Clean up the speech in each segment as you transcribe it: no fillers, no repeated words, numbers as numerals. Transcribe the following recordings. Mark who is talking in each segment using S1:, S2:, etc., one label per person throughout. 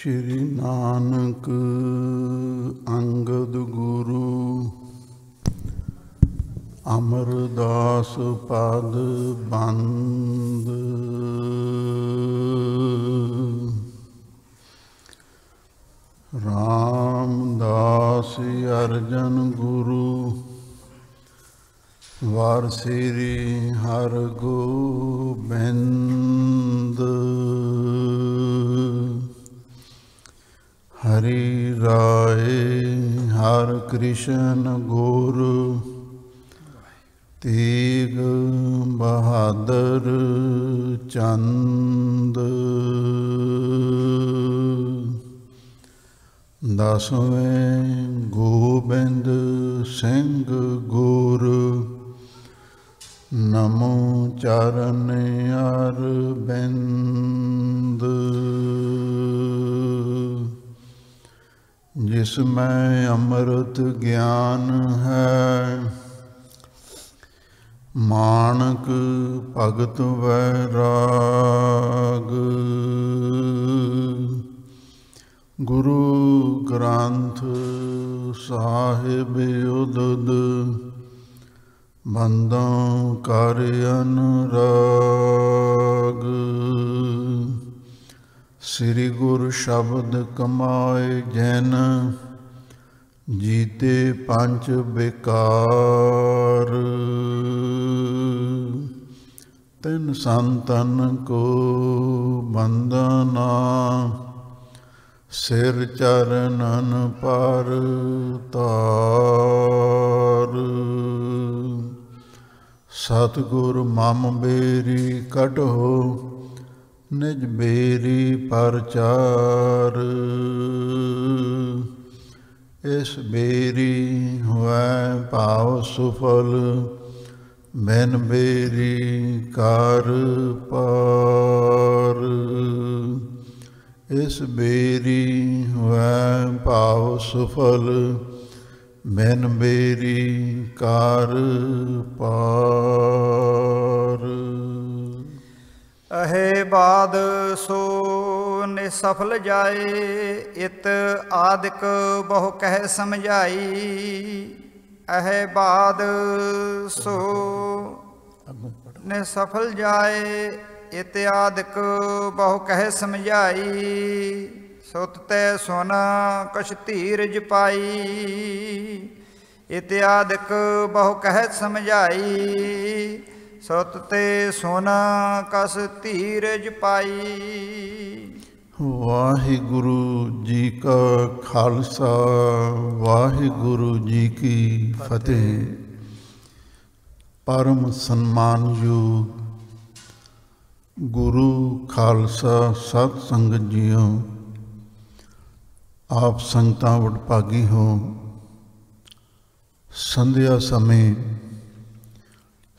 S1: श्री नानक अंगद गुरु अमरदास पद बंद। रामदास अर्जन गुरु वार श्री हर गोबिंद। हरि राय हर कृष्ण गुर तेग बहादुर चंद। दसवें गोबिंद सिंह गुर नमो चरण अरविंद। जिसमें अमृत ज्ञान है मानक भगत वैराग। गुरु ग्रंथ साहिब उदद बंदों कर अनुराग। श्री गुरु शब्द कमाए जैन जीते पंच बेकार। तिन संतन को बंदना सिर चरणन पर तार। सतगुर मम बेरी कटो निज बेरी परचार। इस बेरी हुआ भाव सुफल बिन बेरी कार पार। इस बेरी हुआ भाव सुफल बिन बेरी कार पार।
S2: अहे बाद सो निसफल जाए इत आदिक बहु कह समझाई। अहे बाद सो निसफल जाए इत आदिक बहु कह समझाई। सुत तै सुन कछ धीरज पाई। इत आदिक बहु कह समझाई। सुत ते सोना कस धीरज पाई।
S1: वाहिगुरु जी का खालसा वाहिगुरु जी की फतेह। परम सम्मानयोग गुरु खालसा सत संगत जीओ, आप संगतां वडभागी हो। संध्या समय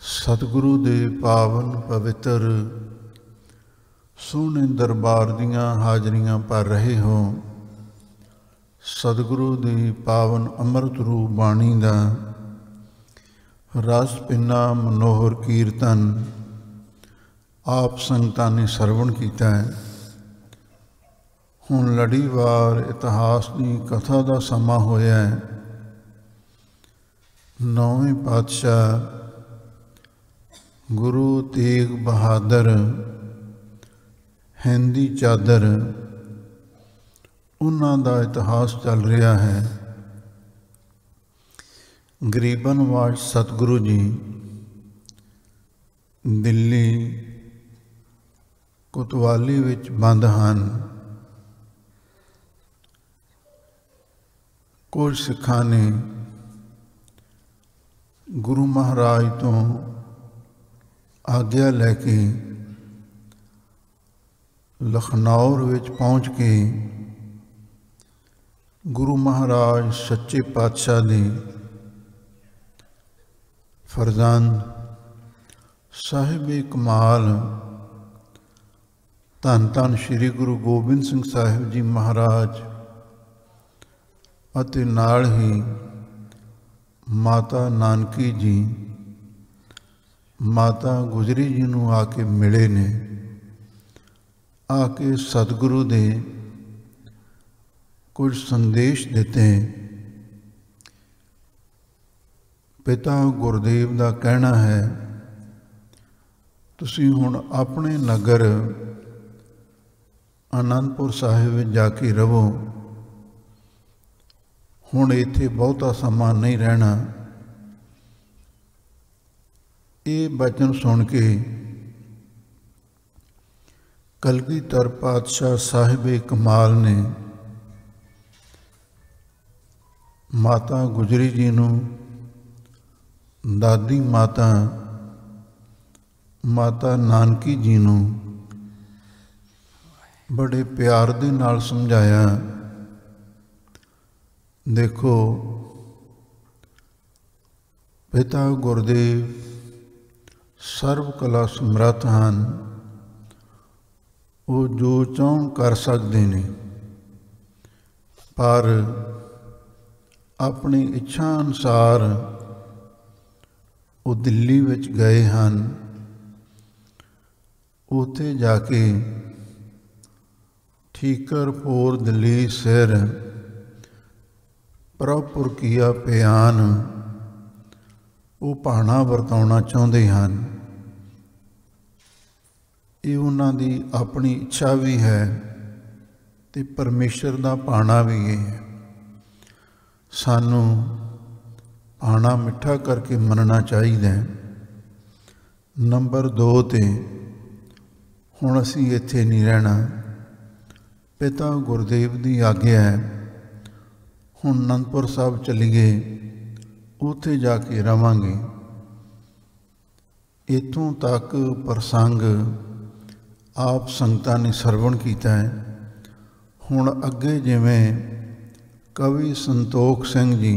S1: सतगुरु दे पावन पवित्र सोहने दरबार दियां हाजरियां भर रहे हो। सतगुरु दी पावन अमृत रूप बाणी दा रस पिन्ना मनोहर कीर्तन आप संगतां ने सरवण कीता है। हुण लड़ीवार इतिहास की कथा का समा होया है। नौवें पातशाह गुरु तेग बहादुर हिंदी चादर उन्हां दा इतिहास चल रहा है। गरीबनवाज सतगुरु जी दिल्ली कोतवाली विच बंद हैं। कुछ सिखां ने गुरु महाराज तो आग्या लैके लखनौर विच पहुँच के गुरु महाराज सच्चे पातशाह दे फरजंद साहिब कमाल धन धन श्री गुरु गोबिंद सिंह साहिब जी महाराज अते नाल ही माता नानकी जी माता गुजरी जी नूं आके मिले ने। आके सतगुरु दे कुछ संदेश दिते। पिता गुरदेव का कहना है, तुसी हुण अपने नगर आनंदपुर साहिब जाके रहो, हुण इत्थे बहुता समा नहीं रहना। ये बचन सुन के कलगीधर पातशाह साहिब कमाल ने माता गुजरी जी नूं, दादी माता माता नानकी जी नूं बड़े प्यार दे नाल समझाया। देखो, पिता गुरदेव सर्व कला समर्थ ਹਨ, वो जो चाहण कर सकते हैं, पर अपनी इच्छा अनुसार वो दिल्ली विच गए हैं। उत्थे जाके ठीकरपुर दलीर सिर प्रभुपुर कीआ पियान वो भाणा वरताउणा चाहुंदे हन। ये उन्हां दी अपनी इच्छा भी है ते परमेश्वर दा भाणा भी है। सानू भाणा मिठा करके मनना चाहिए। नंबर 2 ते हुण असीं इत्थे नहीं रहना, पिता गुरदेव की आग्या है, हुण आनंदपुर साहब चलीए, उत्थे जाके रवांगे। इत्थों तक प्रसंग आप संगतां ने सरवण कीता है। हुण अगे जिवें कवि संतोख सिंह जी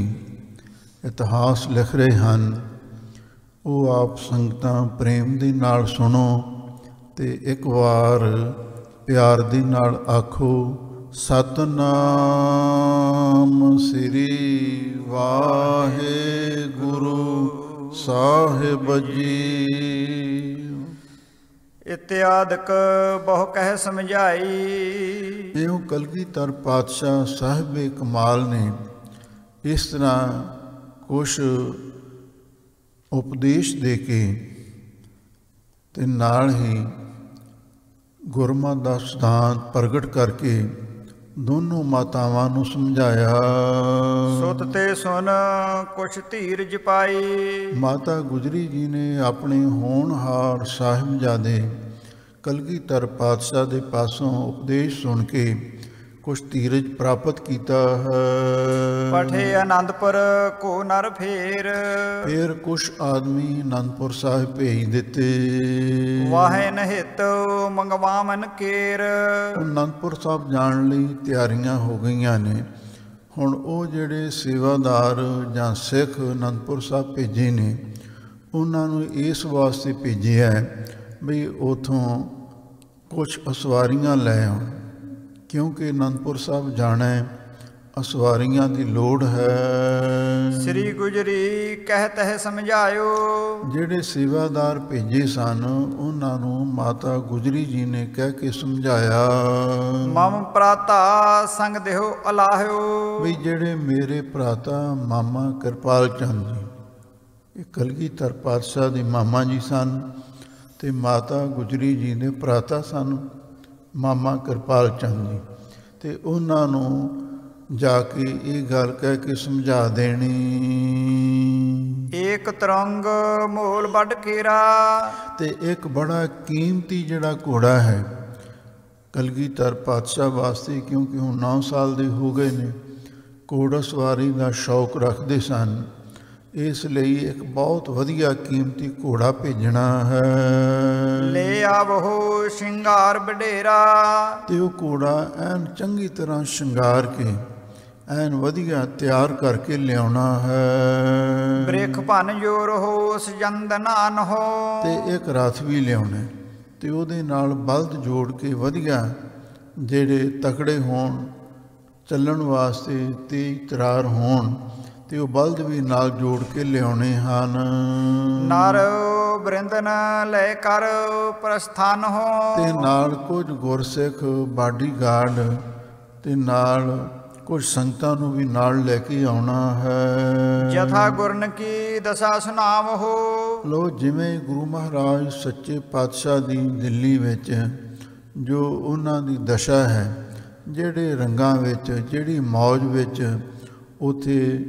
S1: इतिहास लिख रहे हैं, वो आप संगतां प्रेम दे नाल सुनो ते एक बार प्यार दी नाल आखो, सतनाम श्री वाहिगुरु साहिब जी।
S2: इत्यादक बहु कह समझाई।
S1: इहो कलगीधर पातशाह साहिब कमाल ने इस तरह कुछ उपदेश दे के ते नाल ही गुरमत का सिद्धांत प्रगट करके दोनों मातावां नूं समझाया।
S2: सुत ते सुन कुछ धीरज पाई।
S1: माता गुजरी जी ने अपने होनहार साहिबजादे कलगीधर पातशाह के पासों उपदेश सुन के कुछ धीरज प्राप्त किया है।
S2: पठे आनंदपुर को नर फिर
S1: कुछ आदमी आनंदपुर साहिब भेज दिते।
S2: वाहे नहित मंगवावन केर।
S1: आनंदपुर साहब जाण लई तैयारियां हो गईयां ने। हुण वो जिहड़े सेवादार जां सिख आनंदपुर साहब भेजे ने, उन्हां नूं इस वास्ते भेजिया भी उथों कुछ असवारियां लै आउण, क्योंकि आनंदपुर साहब जाना है, असवारियां की लोड़ है।
S2: श्री गुजरी कहत है समझायो।
S1: जिहड़े सेवादार भेजे सन उन्होंने माता गुजरी जी ने कह के समझाया,
S2: मम भ्राता संग देहो अलाहियो।
S1: भी जिहड़े मेरे भ्राता मामा कृपाल चंद जी, ये कलगीधर पातशाह दे मामा जी सन ते माता गुजरी जी ने भ्राता सन मामा कृपाल चंद जी, ते उन्होंने जाके ये गल कह के समझा देनी।
S2: एक तरंग मोल बड़ केरा।
S1: ते एक बड़ा कीमती जिहड़ा घोड़ा है कलगीधर पातशाह वास्ते, क्योंकि हुण 9 साल दे हो गए ने, घोड़ा सवारी का शौक रखते सन, इसलिए एक बहुत वधिया कीमती घोड़ा भेजना है।
S2: ले आवो श्रृंगार बडेरा।
S1: ते वो घोड़ा ऐन चंगी तरह श्रृंगार के ऐन वधिया तैयार करके लियाना है।
S2: ब्रेख भन जोर हो सजंदनान हो।
S1: ते एक रथ भी लियाने ते उहदे नाल बलद जोड़ के वधिया जेड़े तकड़े होण, चलण वास्ते तेज तरार होण, ते वो बलद भी नाल जोड़ के लियाने हन।
S2: नर बृंदन लै कर प्रस्थान हो।
S1: ते नाल कुछ गुरसिख बाडीगार्ड ते नाल ਕੁਝ ਸੰਗਤਾਂ ਨੂੰ ਵੀ ਨਾਲ ਲੈ ਕੇ ਆਉਣਾ ਹੈ।
S2: ਜਥਾ ਗੁਰਨ ਕੀ ਦਸ਼ਾ ਸੁਨਾਵਹੁ।
S1: ਲੋ ਜਿਵੇਂ ਗੁਰੂ ਮਹਾਰਾਜ ਸੱਚੇ ਪਾਤਸ਼ਾਹ ਦੀ ਦਿੱਲੀ ਵਿੱਚ ਜੋ ਉਹਨਾਂ ਦੀ ਦਸ਼ਾ ਹੈ, ਜਿਹੜੇ ਰੰਗਾਂ ਵਿੱਚ, ਜਿਹੜੀ ਮੌਜ ਵਿੱਚ ਉੱਥੇ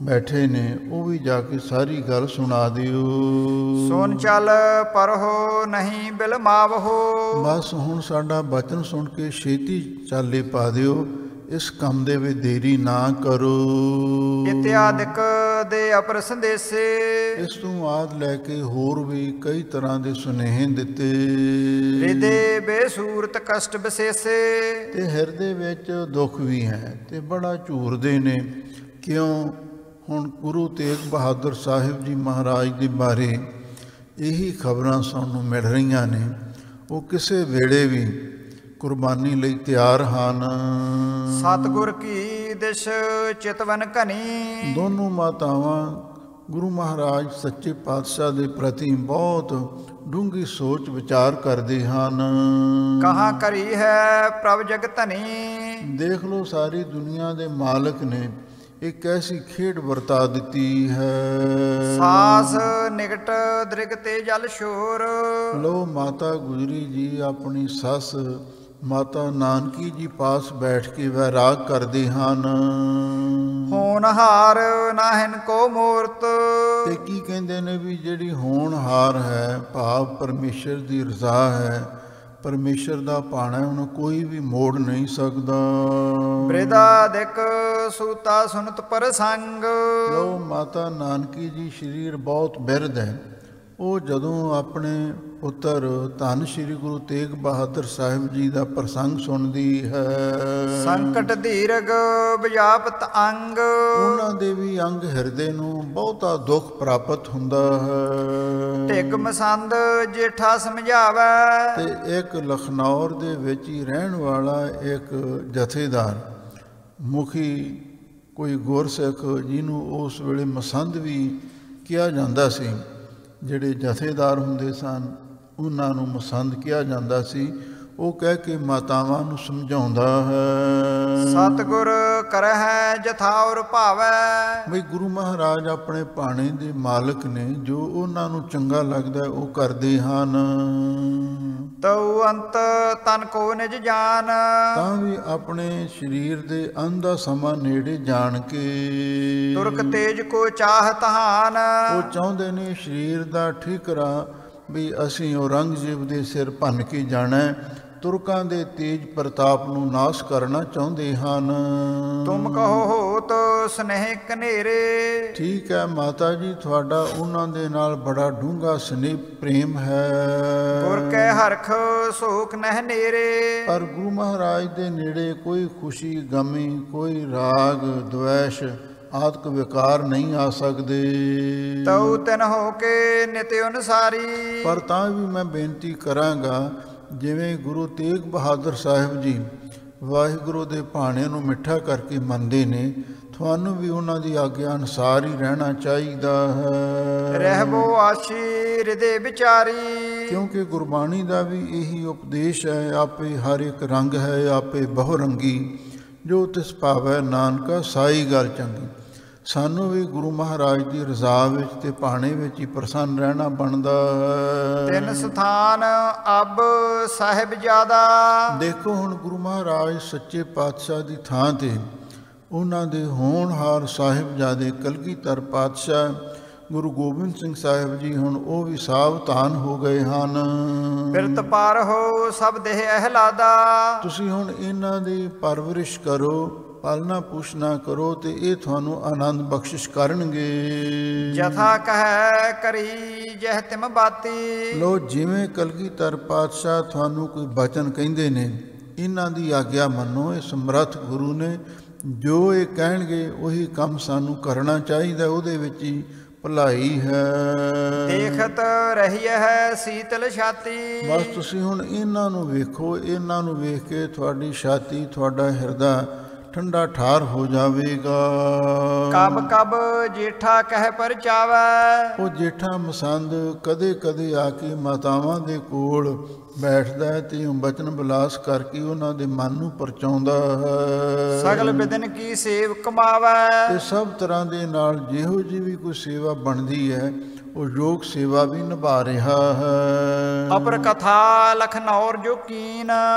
S1: ਬੈਠੇ ਨੇ, ਉਹ ਵੀ ਜਾ ਕੇ ਸਾਰੀ ਗੱਲ ਸੁਣਾ ਦਿਓ।
S2: ਸੁਨ ਚੱਲ ਪਰਹੋ ਨਹੀਂ ਬਿਲਮਾਵਹੁ।
S1: ਬਸ ਹੁਣ ਸਾਡਾ ਬਚਨ ਸੁਣ ਕੇ ਛੇਤੀ ਚਾਲੇ ਪਾ ਦਿਓ, ਇਸ ਕੰਮ ਦੇ ਵਿੱਚ ਦੇਰੀ ਨਾ ਕਰੋ।
S2: ਇਤਿਆਦਿਕ ਦੇ ਅਪਰ ਸੰਦੇਸੇ।
S1: ਇਸ ਤੋਂ ਆਦ ਲੈ ਕੇ ਹੋਰ ਵੀ ਕਈ ਤਰ੍ਹਾਂ ਦੇ ਸੁਨੇਹੇ ਦਿੱਤੇ।
S2: ਹਿਰਦੇ ਬੇਸੂਰਤ ਕਸ਼ਟ ਵਿਸ਼ੇਸੇ।
S1: ਤੇ ਹਿਰਦੇ ਵਿੱਚ ਦੁੱਖ ਵੀ ਹੈ ਤੇ ਬੜਾ ਝੂਰਦੇ ਨੇ। ਕਿਉਂ? ਹੁਣ ਗੁਰੂ ਤੇਗ ਬਹਾਦਰ ਸਾਹਿਬ ਜੀ ਮਹਾਰਾਜ ਦੇ ਬਾਰੇ ਇਹੀ ਖਬਰਾਂ ਸਾਨੂੰ ਮਿਲ ਰਹੀਆਂ ਨੇ। ਉਹ ਕਿਸੇ ਵੇਲੇ ਵੀ ਕੁਰਬਾਨੀ ਲਈ ਤਿਆਰ ਹਨ।
S2: ਸਤਿਗੁਰ ਕੀ ਦਿਸ਼ ਚਿਤਵਨ ਘਨੀ।
S1: ਦੋਨੋਂ ਮਾਤਾਵਾਂ ਗੁਰੂ ਮਹਾਰਾਜ ਸੱਚੇ ਪਾਤਸ਼ਾਹ ਦੇ ਪ੍ਰਤੀ ਬਹੁਤ ਡੂੰਘੀ ਸੋਚ ਵਿਚਾਰ ਕਰਦੇ ਹਨ।
S2: ਕਹਾਂ ਕਰੀ ਹੈ ਪ੍ਰਭ ਜਗਤ ਧਨੀ।
S1: ਦੇਖ ਲਓ, ਸਾਰੀ ਦੁਨੀਆ ਦੇ ਮਾਲਕ ਨੇ ਇੱਕ ਐਸੀ ਖੇਡ ਵਰਤਾ ਦਿੱਤੀ ਹੈ।
S2: ਸਾਸ ਨਿਕਟ ਦ੍ਰਿਗ ਤੇ ਜਲ ਸ਼ੋਰ।
S1: ਲੋ ਮਾਤਾ ਗੁਜਰੀ ਜੀ ਆਪਣੀ ਸੱਸ ਮਾਤਾ ਨਾਨਕੀ ਜੀ ਪਾਸ ਬੈਠ ਕੇ ਵੈਰਾਗ ਕਰਦੇ ਹਨ।
S2: ਹੋਣਹਾਰ ਨਾਹਿਨ ਕੋ ਮੂਰਤ।
S1: ਤੇ ਕੀ ਕਹਿੰਦੇ ਨੇ ਵੀ ਜਿਹੜੀ ਹੋਣਹਾਰ ਹੈ, ਭਾਵ ਪਰਮੇਸ਼ਰ ਦੀ ਰਜ਼ਾ ਹੈ, ਪਰਮੇਸ਼ਰ ਦਾ ਭਾਣਾ, ਉਹਨੂੰ ਕੋਈ ਵੀ ਮੋੜ ਨਹੀਂ ਸਕਦਾ।
S2: ਬ੍ਰਿਦਾਦਿਕ ਸੂਤਾ ਸੁਨਤ ਪ੍ਰਸੰਗ।
S1: ਲੋ ਮਾਤਾ ਨਾਨਕੀ ਜੀ ਸਰੀਰ ਬਹੁਤ ਬਿਰਧ ਹੈ। ਉਹ ਜਦੋਂ ਆਪਣੇ ਪੁੱਤਰ ਧੰਨ ਸ਼੍ਰੀ ਗੁਰੂ ਤੇਗ ਬਹਾਦਰ ਸਾਹਿਬ ਜੀ ਦਾ ਪ੍ਰਸੰਗ ਸੁਣਦੀ ਹੈ,
S2: ਸੰਕਟ ਧੀਰਗ ਵਿਆਪਤ ਅੰਗ।
S1: ਉਹਨਾਂ ਦੇ ਵੀ ਅੰਗ ਹਿਰਦੇ ਨੂੰ ਬਹੁਤਾ ਦੁੱਖ ਪ੍ਰਾਪਤ ਹੁੰਦਾ ਹੈ।
S2: ਢਿੱਗ ਮਸੰਦ ਜੇਠਾ ਸਮਝਾਵੇ।
S1: ਤੇ ਇੱਕ ਲਖਨੌਰ ਦੇ ਵਿੱਚ ਹੀ ਰਹਿਣ ਵਾਲਾ ਇੱਕ ਜਥੇਦਾਰ ਮੁਖੀ, ਕੋਈ ਗੁਰਸਿੱਖ ਜਿਹਨੂੰ ਉਸ ਵੇਲੇ ਮਸੰਦ ਵੀ ਕਿਹਾ ਜਾਂਦਾ ਸੀ, ਜਿਹੜੇ ਜਥੇਦਾਰ ਹੁੰਦੇ ਸਨ ਉਹਨਾਂ ਨੂੰ ਮਸੰਦ ਕਿਹਾ ਜਾਂਦਾ ਸੀ, ਉਹ ਕਹਿ ਕੇ ਮਾਤਾਵਾਂ ਨੂੰ ਸਮਝਾਉਂਦਾ ਹੈ।
S2: ਸਤਿਗੁਰ ਕਰਹਿ ਜਥਾਉਰ ਭਾਵੈ।
S1: ਬਈ ਗੁਰੂ ਮਹਾਰਾਜ ਆਪਣੇ ਭਾਣੇ ਦੇ ਮਾਲਕ ਨੇ, ਜੋ ਉਹਨਾਂ ਨੂੰ ਚੰਗਾ ਲੱਗਦਾ ਉਹ ਕਰਦੇ ਹਨ।
S2: ਤਉ ਅੰਤ ਤਨ ਕੋ ਨਿਜ ਜਾਨ।
S1: ਤਾਂ ਵੀ ਆਪਣੇ ਸਰੀਰ ਦੇ ਅੰਤ ਦਾ ਸਮਾਂ ਨੇੜੇ ਜਾਣ ਕੇ
S2: ਤੁਰਕ ਤੇਜ ਕੋ ਚਾਹ ਤਹਾਨ।
S1: ਉਹ ਚਾਹੁੰਦੇ ਨੇ ਸਰੀਰ ਦਾ ਠੀਕਰਾ ਵੀ ਅਸੀਂ ਔਰੰਗਜ਼ੇਬ ਦੇ ਸਿਰ ਭੰਨ ਕੇ ਜਾਣਾ, ਤੁਰਕਾਂ ਦੇ ਤੇਜ ਪ੍ਰਤਾਪ ਨੂੰ ਨਾਸ਼ ਕਰਨਾ ਚਾਹੁੰਦੇ ਹਨ।
S2: ਤੁਮ ਕਹੋ ਹੋਤ ਸਨੇਹ ਕਨੇਰੇ।
S1: ਠੀਕ ਹੈ ਮਾਤਾ ਜੀ, ਤੁਹਾਡਾ ਉਹਨਾਂ ਦੇ ਨਾਲ ਬੜਾ ਡੂੰਘਾ ਸਨੇਹ ਪ੍ਰੇਮ ਹੈ।
S2: ਗੁਰ ਕੈ ਹਰਖ ਸੋਖ ਨਹਿ ਨੇਰੇ।
S1: ਪਰ ਗੁਰੂ ਮਹਾਰਾਜ ਦੇ ਨੇੜੇ ਕੋਈ ਖੁਸ਼ੀ ਗਮੀ, ਕੋਈ ਰਾਗ ਦਵੈਸ਼ ਆਦਿਕ ਵਿਕਾਰ ਨਹੀਂ ਆ ਸਕਦੇ।
S2: ਤਉ ਤਿਨ ਹੋ ਕੇ ਨਿਤ ਅਨੁਸਾਰੀ।
S1: ਪਰ ਤਾਂ ਵੀ ਮੈਂ ਬੇਨਤੀ ਕਰਾਂਗਾ, ਜਿਵੇਂ ਗੁਰੂ ਤੇਗ ਬਹਾਦਰ ਸਾਹਿਬ ਜੀ ਵਾਹਿਗੁਰੂ ਦੇ ਭਾਣੇ ਨੂੰ ਮਿੱਠਾ ਕਰਕੇ ਮੰਨਦੇ ਨੇ, ਤੁਹਾਨੂੰ ਵੀ ਉਹਨਾਂ ਦੀ ਆਗਿਆ ਅਨੁਸਾਰ ਹੀ ਰਹਿਣਾ ਚਾਹੀਦਾ ਹੈ।
S2: ਰਹਿਬੋ ਆਸ਼ੀ ਹਿਰਦੇ ਵਿਚਾਰੀ।
S1: ਕਿਉਂਕਿ ਗੁਰਬਾਣੀ ਦਾ ਵੀ ਇਹੀ ਉਪਦੇਸ਼ ਹੈ, ਆਪੇ ਹਰ ਇੱਕ ਰੰਗ ਹੈ, ਆਪੇ ਬਹੁ ਰੰਗੀ, ਜੋ ਤਿਸ ਭਾਵੈ ਨਾਨਕਾ ਸਾਈ ਗੱਲ ਚੰਗੀ। ਸਾਨੂੰ ਵੀ ਗੁਰੂ ਮਹਾਰਾਜ ਦੀ ਰਜ਼ਾ ਵਿੱਚ ਤੇ ਭਾਣੇ ਵਿੱਚ ਹੀ ਪ੍ਰਸੰਨ ਰਹਿਣਾ ਬਣਦਾ ਹੈ।
S2: ਤਿੰਨ ਸਥਾਨ ਅਬ ਸਾਹਿਬ ਜਿਆਦਾ।
S1: ਦੇਖੋ ਹੁਣ ਗੁਰੂ ਮਹਾਰਾਜ ਸੱਚੇ ਪਾਤਸ਼ਾਹ ਦੀ ਥਾਂ ਤੇ ਉਹਨਾਂ ਦੇ ਹੋਣਹਾਰ ਸਾਹਿਬਜ਼ਾਦੇ ਕਲਗੀਧਰ ਪਾਤਸ਼ਾਹ ਗੁਰੂ ਗੋਬਿੰਦ ਸਿੰਘ ਸਾਹਿਬ ਜੀ, ਹੁਣ ਉਹ ਵੀ ਸਾਵਧਾਨ ਹੋ ਗਏ ਹਨ।
S2: ਬਿਰਤ ਪਾਰ ਹੋ ਸਭ ਦੇਹ ਅਹਿਲਾਦਾ। ਤੁਸੀਂ
S1: ਹੁਣ ਇਹਨਾਂ ਦੀ ਪਰਵਰਿਸ਼ ਕਰੋ, ਪਾਲਣਾ ਪੋਸ਼ਣਾ ਕਰੋ ਤੇ ਇਹ ਤੁਹਾਨੂੰ ਆਨੰਦ ਬਖਸ਼ਿਸ਼ ਕਰਨਗੇ।
S2: ਜਥਾ ਕਹੈ ਕਰੀ ਜਹ ਤਿਮ ਬਾਤੀ।
S1: ਲੋ ਜਿਵੇਂ ਕਲਗੀਧਰ ਪਾਤਸ਼ਾਹ ਤੁਹਾਨੂੰ ਕੋਈ ਬਚਨ ਕਹਿੰਦੇ ਨੇ, ਇਹਨਾਂ ਦੀ ਆਗਿਆ ਮੰਨੋ। ਇਹ ਸਮਰੱਥ ਗੁਰੂ ਨੇ, ਜੋ ਇਹ ਕਹਿਣਗੇ ਉਹੀ ਕੰਮ ਸਾਨੂੰ ਕਰਨਾ ਚਾਹੀਦਾ, ਉਹਦੇ ਵਿੱਚ ਹੀ ਭਲਾਈ ਹੈ।
S2: ਦੇਖਤ ਰਹੀ ਹੈ ਸੀਤਲ ਛਾਤੀ।
S1: ਬਸ ਤੁਸੀਂ ਹੁਣ ਇਹਨਾਂ ਨੂੰ ਵੇਖੋ, ਇਹਨਾਂ ਨੂੰ ਵੇਖ ਕੇ ਤੁਹਾਡੀ ਛਾਤੀ, ਤੁਹਾਡਾ ਹਿਰਦਾ ਠੰਡਾ ਠਾਰ ਹੋ ਜਾਵੇਗਾ।
S2: ਕਬ ਕਬ ਜੇਠਾ ਕਹਿ ਪਰਚਾਵੈ।
S1: ਉਹ ਜੇਠਾ ਮਸੰਦ ਕਦੇ ਕਦੇ ਆ ਕੇ ਮਾਤਾਵਾਂ ਦੇ ਕੋਲ ਬੈਠਦਾ ਹੈ ਤੇ ਬਚਨ ਬਿਲਾਸ ਕਰਕੇ ਉਹਨਾਂ ਦੇ ਮਨ ਨੂੰ ਪਰਚਾਉਂਦਾ ਹੈ।
S2: ਸਗਲ ਬਿਦਨ ਕੀ ਸੇਵ ਕਮਾਵੈ।
S1: ਤੇ ਸਭ ਤਰ੍ਹਾਂ ਦੇ ਨਾਲ ਜਿਹੋ ਜਿਹੀ ਵੀ ਕੋਈ ਸੇਵਾ ਬਣਦੀ ਹੈ ਉਹ ਯੋਗ ਸੇਵਾ ਵੀ ਨਿਭਾ ਰਿਹਾ ਹੈ।
S2: ਅਪਰ ਕਥਾ ਲਖਨੌਰ ਜੋ ਕੀਨ।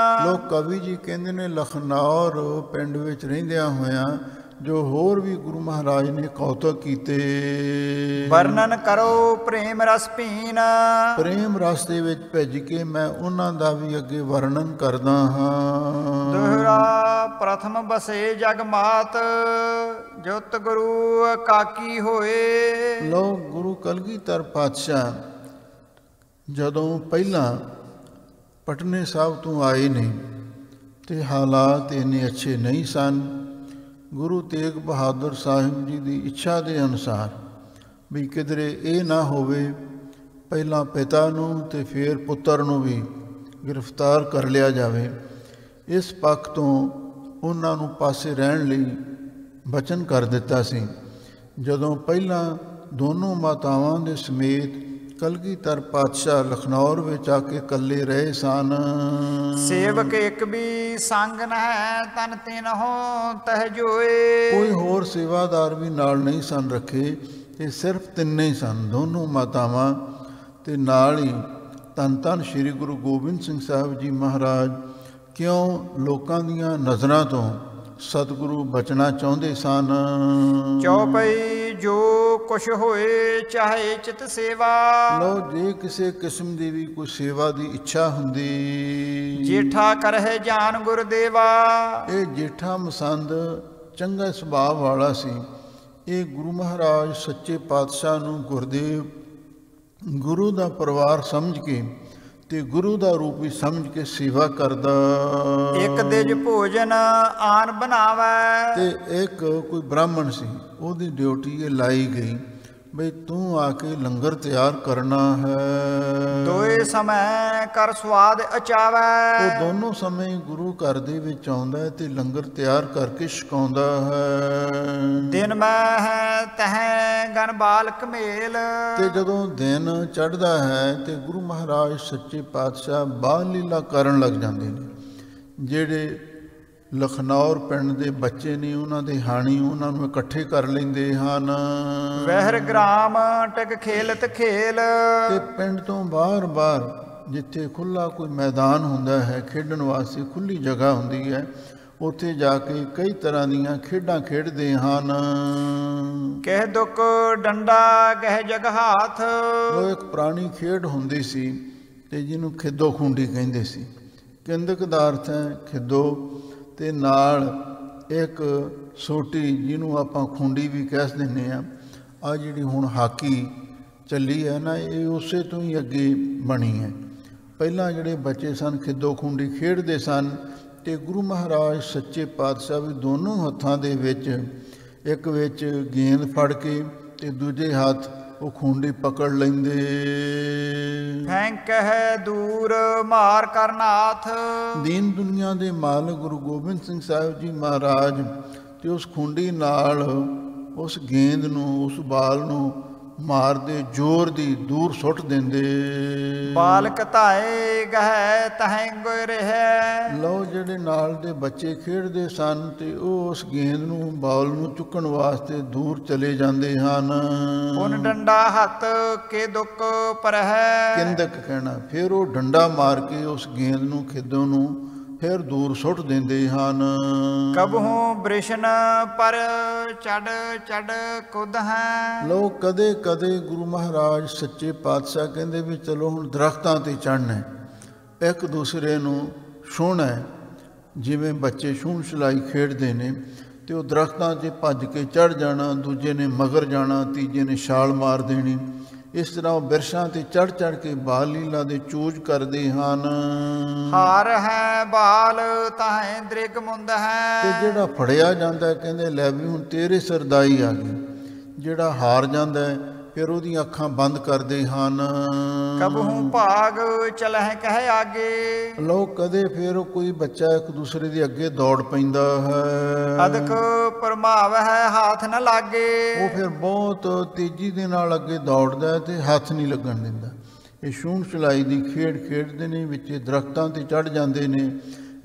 S1: ਲੋਕ ਕਵੀ ਜੀ ਕਹਿੰਦੇ ਨੇ ਲਖਨੌਰ ਪਿੰਡ ਵਿੱਚ ਰਹਿੰਦਿਆਂ ਹੋਇਆਂ ਜੋ ਹੋਰ ਵੀ ਗੁਰੂ ਮਹਾਰਾਜ ਨੇ ਕੌਤਕ ਕੀਤੇ।
S2: ਵਰਣਨ ਕਰੋ ਪ੍ਰੇਮ ਰਸ ਪੀਨ।
S1: ਪ੍ਰੇਮ ਰਸ ਦੇ ਵਿੱਚ ਭਿੱਜ ਕੇ ਮੈਂ ਉਹਨਾਂ ਦਾ ਵੀ ਅੱਗੇ ਵਰਣਨ ਕਰਦਾ ਹਾਂ।
S2: ਦੋਹਰਾ ਪ੍ਰਥਮ ਬਸੇ ਜਗ ਮਾਤ ਜੁਤ ਗੁਰੂ ਕਾਕੀ ਹੋਏ।
S1: ਲੋ ਗੁਰੂ ਕਲਗੀਧਰ ਪਾਤਸ਼ਾਹ ਜਦੋਂ ਪਹਿਲਾਂ ਪਟਨੇ ਸਾਹਿਬ ਤੋਂ ਆਏ ਨੇ ਤੇ ਹਾਲਾਤ ਇੰਨੇ ਅੱਛੇ ਨਹੀਂ ਸਨ। ਗੁਰੂ ਤੇਗ ਬਹਾਦਰ ਸਾਹਿਬ ਜੀ ਦੀ ਇੱਛਾ ਦੇ ਅਨੁਸਾਰ ਵੀ ਕਿਧਰੇ ਇਹ ਨਾ ਹੋਵੇ ਪਹਿਲਾਂ ਪਿਤਾ ਨੂੰ ਤੇ ਫਿਰ ਪੁੱਤਰ ਨੂੰ ਵੀ ਗ੍ਰਿਫਤਾਰ ਕਰ ਲਿਆ ਜਾਵੇ। ਇਸ ਪੱਖ ਤੋਂ ਉਹਨਾਂ ਨੂੰ ਪਾਸੇ ਰਹਿਣ ਲਈ ਬਚਨ ਕਰ ਦਿੱਤਾ ਸੀ। ਜਦੋਂ ਪਹਿਲਾਂ ਦੋਨੋਂ ਮਾਤਾਵਾਂ ਦੇ ਸਮੇਤ ਕਲਗੀਧਰ ਪਾਤਸ਼ਾਹ ਲਖਨੌਰ ਵਿੱਚ ਆ ਕੇ ਇਕੱਲੇ ਰਹੇ ਸਨ।
S2: ਸੇਵਕ ਇੱਕ ਵੀ ਸੰਗ ਨ ਹੈ ਤਨ ਤਿਨ ਹੋ ਤਹ ਜੋਏ।
S1: ਕੋਈ ਹੋਰ ਸੇਵਾਦਾਰ ਵੀ ਨਾਲ ਨਹੀਂ ਸਨ ਰੱਖੇ, ਇਹ ਸਿਰਫ ਤਿੰਨੇ ਹੀ ਸਨ, ਦੋਨੋਂ ਮਾਤਾਵਾਂ ਤੇ ਨਾਲ ਹੀ ਧੰਨ ਧੰਨ ਸ੍ਰੀ ਗੁਰੂ ਗੋਬਿੰਦ ਸਿੰਘ ਸਾਹਿਬ ਜੀ ਮਹਾਰਾਜ। ਕਿਉਂ ਲੋਕਾਂ ਦੀਆਂ ਨਜ਼ਰਾਂ ਤੋਂ ਸਤਿਗੁਰੂ ਬਚਣਾ ਚਾਹੁੰਦੇ ਸਨ।
S2: ਚੌਪਈ ਜੋ ਕੁਛ ਹੋਏ ਚਾਹੇ ਚਿਤ ਸੇਵਾ।
S1: ਲੋ ਜੇ ਕਿਸੇ ਕਿਸਮ ਦੀ ਵੀ ਕੋਈ ਸੇਵਾ ਦੀ ਇੱਛਾ ਹੁੰਦੀ।
S2: ਜੇਠਾ ਕਰਹਿ ਜਾਨ ਗੁਰਦੇਵਾ।
S1: ਇਹ ਜੇਠਾ ਮਸੰਦ ਚੰਗਾ ਸੁਭਾਅ ਵਾਲਾ ਸੀ। ਇਹ ਗੁਰੂ ਮਹਾਰਾਜ ਸੱਚੇ ਪਾਤਸ਼ਾਹ ਨੂੰ ਗੁਰਦੇਵ ਗੁਰੂ ਦਾ ਪਰਿਵਾਰ ਸਮਝ ਕੇ ਤੇ ਗੁਰੂ ਦਾ ਰੂਪ ਵੀ ਸਮਝ ਕੇ ਸੇਵਾ ਕਰਦਾ।
S2: ਇੱਕ ਦਿਜ ਭੋਜਨ ਆਨ ਬਣਾਵੈ।
S1: ਤੇ ਇੱਕ ਕੋਈ ਬ੍ਰਾਹਮਣ ਸੀ, ਉਹਦੀ ਡਿਊਟੀ ਇਹ ਲਾਈ ਗਈ ਬਈ ਤੂੰ ਆ ਕੇ ਲੰਗਰ ਤਿਆਰ ਕਰਨਾ ਹੈ।
S2: ਦੋਏ ਸਮੇਂ ਕਰ ਸਵਾਦ ਅਚਾਵੈ।
S1: ਉਹ ਦੋਨੋਂ ਸਮੇਂ ਗੁਰੂ ਘਰ ਦੇ ਵਿੱਚ ਆਉਂਦਾ ਹੈ ਤੇ ਲੰਗਰ ਤਿਆਰ ਕਰਕੇ ਛਕਾਉਂਦਾ ਹੈ।
S2: ਦਿਨ ਮੈਂ ਹੈ ਤਹ ਗਨ ਬਾਲਕ ਮੇਲ।
S1: ਤੇ ਜਦੋਂ ਦਿਨ ਚੜ੍ਹਦਾ ਹੈ ਤੇ ਗੁਰੂ ਮਹਾਰਾਜ ਸੱਚੇ ਪਾਤਸ਼ਾਹ ਬਾਲ ਲੀਲਾ ਕਰਨ ਲੱਗ ਜਾਂਦੇ ਨੇ। ਜਿਹੜੇ ਲਖਨੌਰ ਪਿੰਡ ਦੇ ਬੱਚੇ ਨੇ ਉਹਨਾਂ ਦੇ ਹਾਣੀ ਉਹਨਾਂ ਨੂੰ ਇਕੱਠੇ ਕਰ ਲੈਂਦੇ ਹਨ।
S2: ਵਹਿਰ ਗ੍ਰਾਮ ਟਕ ਖੇਲਤ ਖੇਲ।
S1: ਤੇ ਪਿੰਡ ਤੋਂ ਬਾਹਰ ਜਿੱਥੇ ਖੁੱਲ੍ਹਾ ਕੋਈ ਮੈਦਾਨ ਹੁੰਦਾ ਹੈ, ਖੇਡਣ ਵਾਸਤੇ ਖੁੱਲ੍ਹੀ ਜਗ੍ਹਾ ਹੁੰਦੀ ਹੈ, ਉੱਥੇ ਜਾ ਕੇ ਕਈ ਤਰ੍ਹਾਂ ਦੀਆਂ ਖੇਡਾਂ ਖੇਡਦੇ ਹਨ।
S2: ਕਹਿ ਦੁੱਕ ਡੰਡਾ ਕਹਿ ਜਗ ਹਾਥ।
S1: ਉਹ ਇੱਕ ਪੁਰਾਣੀ ਖੇਡ ਹੁੰਦੀ ਸੀ ਤੇ ਜਿਹਨੂੰ ਖਿੱਦੋ ਖੂੰਡੀ ਕਹਿੰਦੇ ਸੀ। ਕਿੰਦਕ ਦਾ ਅਰਥ ਹੈ ਖਿੱਦੋ ਤੇ ਨਾਲ ਇੱਕ ਸੋਟੀ ਜਿਹਨੂੰ ਆਪਾਂ ਖੂੰਡੀ ਵੀ ਕਹਿ ਦਿੰਦੇ ਹਾਂ। ਆਹ ਜਿਹੜੀ ਹੁਣ ਹਾਕੀ ਚੱਲੀ ਹੈ ਨਾ, ਇਹ ਉਸੇ ਤੋਂ ਹੀ ਅੱਗੇ ਬਣੀ ਹੈ। ਪਹਿਲਾਂ ਜਿਹੜੇ ਬੱਚੇ ਸਨ ਖਿੱਦੋ ਖੂੰਡੀ ਖੇਡਦੇ ਸਨ ਤੇ ਗੁਰੂ ਮਹਾਰਾਜ ਸੱਚੇ ਪਾਤਸ਼ਾਹ ਵੀ ਦੋਨੋਂ ਹੱਥਾਂ ਦੇ ਵਿੱਚ ਇੱਕ ਵਿੱਚ ਗੇਂਦ ਫੜ ਕੇ ਤੇ ਦੂਜੇ ਹੱਥ ਉਹ ਖੂੰਡੀ ਪਕੜ ਲੈਂਦੇ।
S2: ਫੈਂਕ ਹੈ ਦੂਰ ਮਾਰ ਕਰਨਾਥ। ਦੀਨ
S1: ਦੁਨੀਆ ਦੇ ਮਾਲਕ ਗੁਰੂ ਗੋਬਿੰਦ ਸਿੰਘ ਸਾਹਿਬ ਜੀ ਮਹਾਰਾਜ ਤੇ ਉਸ ਖੂੰਡੀ ਨਾਲ ਉਸ ਗੇਂਦ ਨੂੰ, ਉਸ ਬਾਲ ਨੂੰ ਮਾਰਦੇ, ਜ਼ੋਰ ਦੀ ਦੂਰ ਸੁੱਟ ਦਿੰਦੇ।
S2: ਬਾਲਕ ਧਾਏ ਗਹਿ ਤਹਿ ਗੁਰ ਹੈ।
S1: ਲਓ ਜਿਹੜੇ ਨਾਲ ਦੇ ਬੱਚੇ ਖੇਡਦੇ ਸਨ ਤੇ ਉਹ ਉਸ ਗੇਂਦ ਨੂੰ, ਬਾਲ ਨੂੰ ਚੁੱਕਣ ਵਾਸਤੇ ਦੂਰ ਚਲੇ ਜਾਂਦੇ ਹਨ।
S2: ਪੁਨ ਡੰਡਾ ਹੱਥ ਕੇ ਦੁੱਕ ਪਰਹਿ।
S1: ਕਿੰਦਕ ਕਹਿਣਾ। ਫਿਰ ਉਹ ਡੰਡਾ ਮਾਰ ਕੇ ਉਸ ਗੇਂਦ ਨੂੰ, ਖਿੱਦੋਂ ਨੂੰ ਫਿਰ ਦੂਰ ਸੁੱਟ ਦਿੰਦੇ ਹਨ।
S2: ਕਬਹੂ ਬ੍ਰਿਸ਼ਨ ਪਰ ਚੜ ਕੁਦ ਹੈ।
S1: ਲੋਕ ਕਦੇ ਕਦੇ ਗੁਰੂ ਮਹਾਰਾਜ ਸੱਚੇ ਪਾਤਸ਼ਾਹ ਕਹਿੰਦੇ ਵੀ ਚਲੋ ਹੁਣ ਦਰਖਤਾਂ ਤੇ ਚੜ੍ਹਨਾ, ਇੱਕ ਦੂਸਰੇ ਨੂੰ ਛੂਹਣਾ। ਜਿਵੇਂ ਬੱਚੇ ਛੂਹਣ ਛਲਾਈ ਖੇਡਦੇ ਨੇ ਤੇ ਉਹ ਦਰਖਤਾਂ 'ਤੇ ਭੱਜ ਕੇ ਚੜ੍ਹ ਜਾਣਾ, ਦੂਜੇ ਨੇ ਮਗਰ ਜਾਣਾ, ਤੀਜੇ ਨੇ ਛਾਲ ਮਾਰ ਦੇਣੀ। ਇਸ ਤਰ੍ਹਾਂ ਉਹ ਬਿਰਛਾਂ ਤੇ ਚੜ੍ਹ ਕੇ ਬਾਲ ਲੀਲਾ ਦੇ ਚੂਜ ਕਰਦੇ ਹਨ।
S2: ਹਾਰ ਹੈ ਬਾਲ ਤਾਹੇ ਦ੍ਰਿਗ ਮੁੰਦ ਹੈ।
S1: ਤੇ ਜਿਹੜਾ ਫੜਿਆ ਜਾਂਦਾ ਕਹਿੰਦੇ ਲੈ ਵੀ ਹੁਣ ਤੇਰੇ ਸਰਦਾਈ ਆ ਗਈ। ਜਿਹੜਾ ਹਾਰ ਜਾਂਦਾ ਫਿਰ ਉਹਦੀਆਂ ਅੱਖਾਂ ਬੰਦ ਕਰਦੇ ਹਨ।
S2: ਕਬਹੂ ਭਾਗ ਚਲਹਿ ਕਹਿ ਆਗੇ।
S1: ਲੋਕ ਕਦੇ ਫਿਰ ਕੋਈ ਬੱਚਾ ਇੱਕ ਦੂਸਰੇ ਦੇ ਅੱਗੇ ਦੌੜ ਪੈਂਦਾ ਹੈ।
S2: ਅਦਕ ਪਰਮਾਵ ਹੈ ਹੱਥ ਨ ਲਾਗੇ।
S1: ਉਹ ਫਿਰ ਬਹੁਤ ਤੇਜ਼ੀ ਦੇ ਨਾਲ ਅੱਗੇ ਦੌੜਦਾ ਤੇ ਹੱਥ ਨਹੀਂ ਲੱਗਣ ਦਿੰਦਾ। ਇਹ ਛੂਹਣ ਛਲਾਈ ਦੀ ਖੇਡ ਖੇਡਦੇ ਨੇ, ਵਿੱਚ ਦਰਖਤਾਂ 'ਤੇ ਚੜ੍ਹ ਜਾਂਦੇ ਨੇ,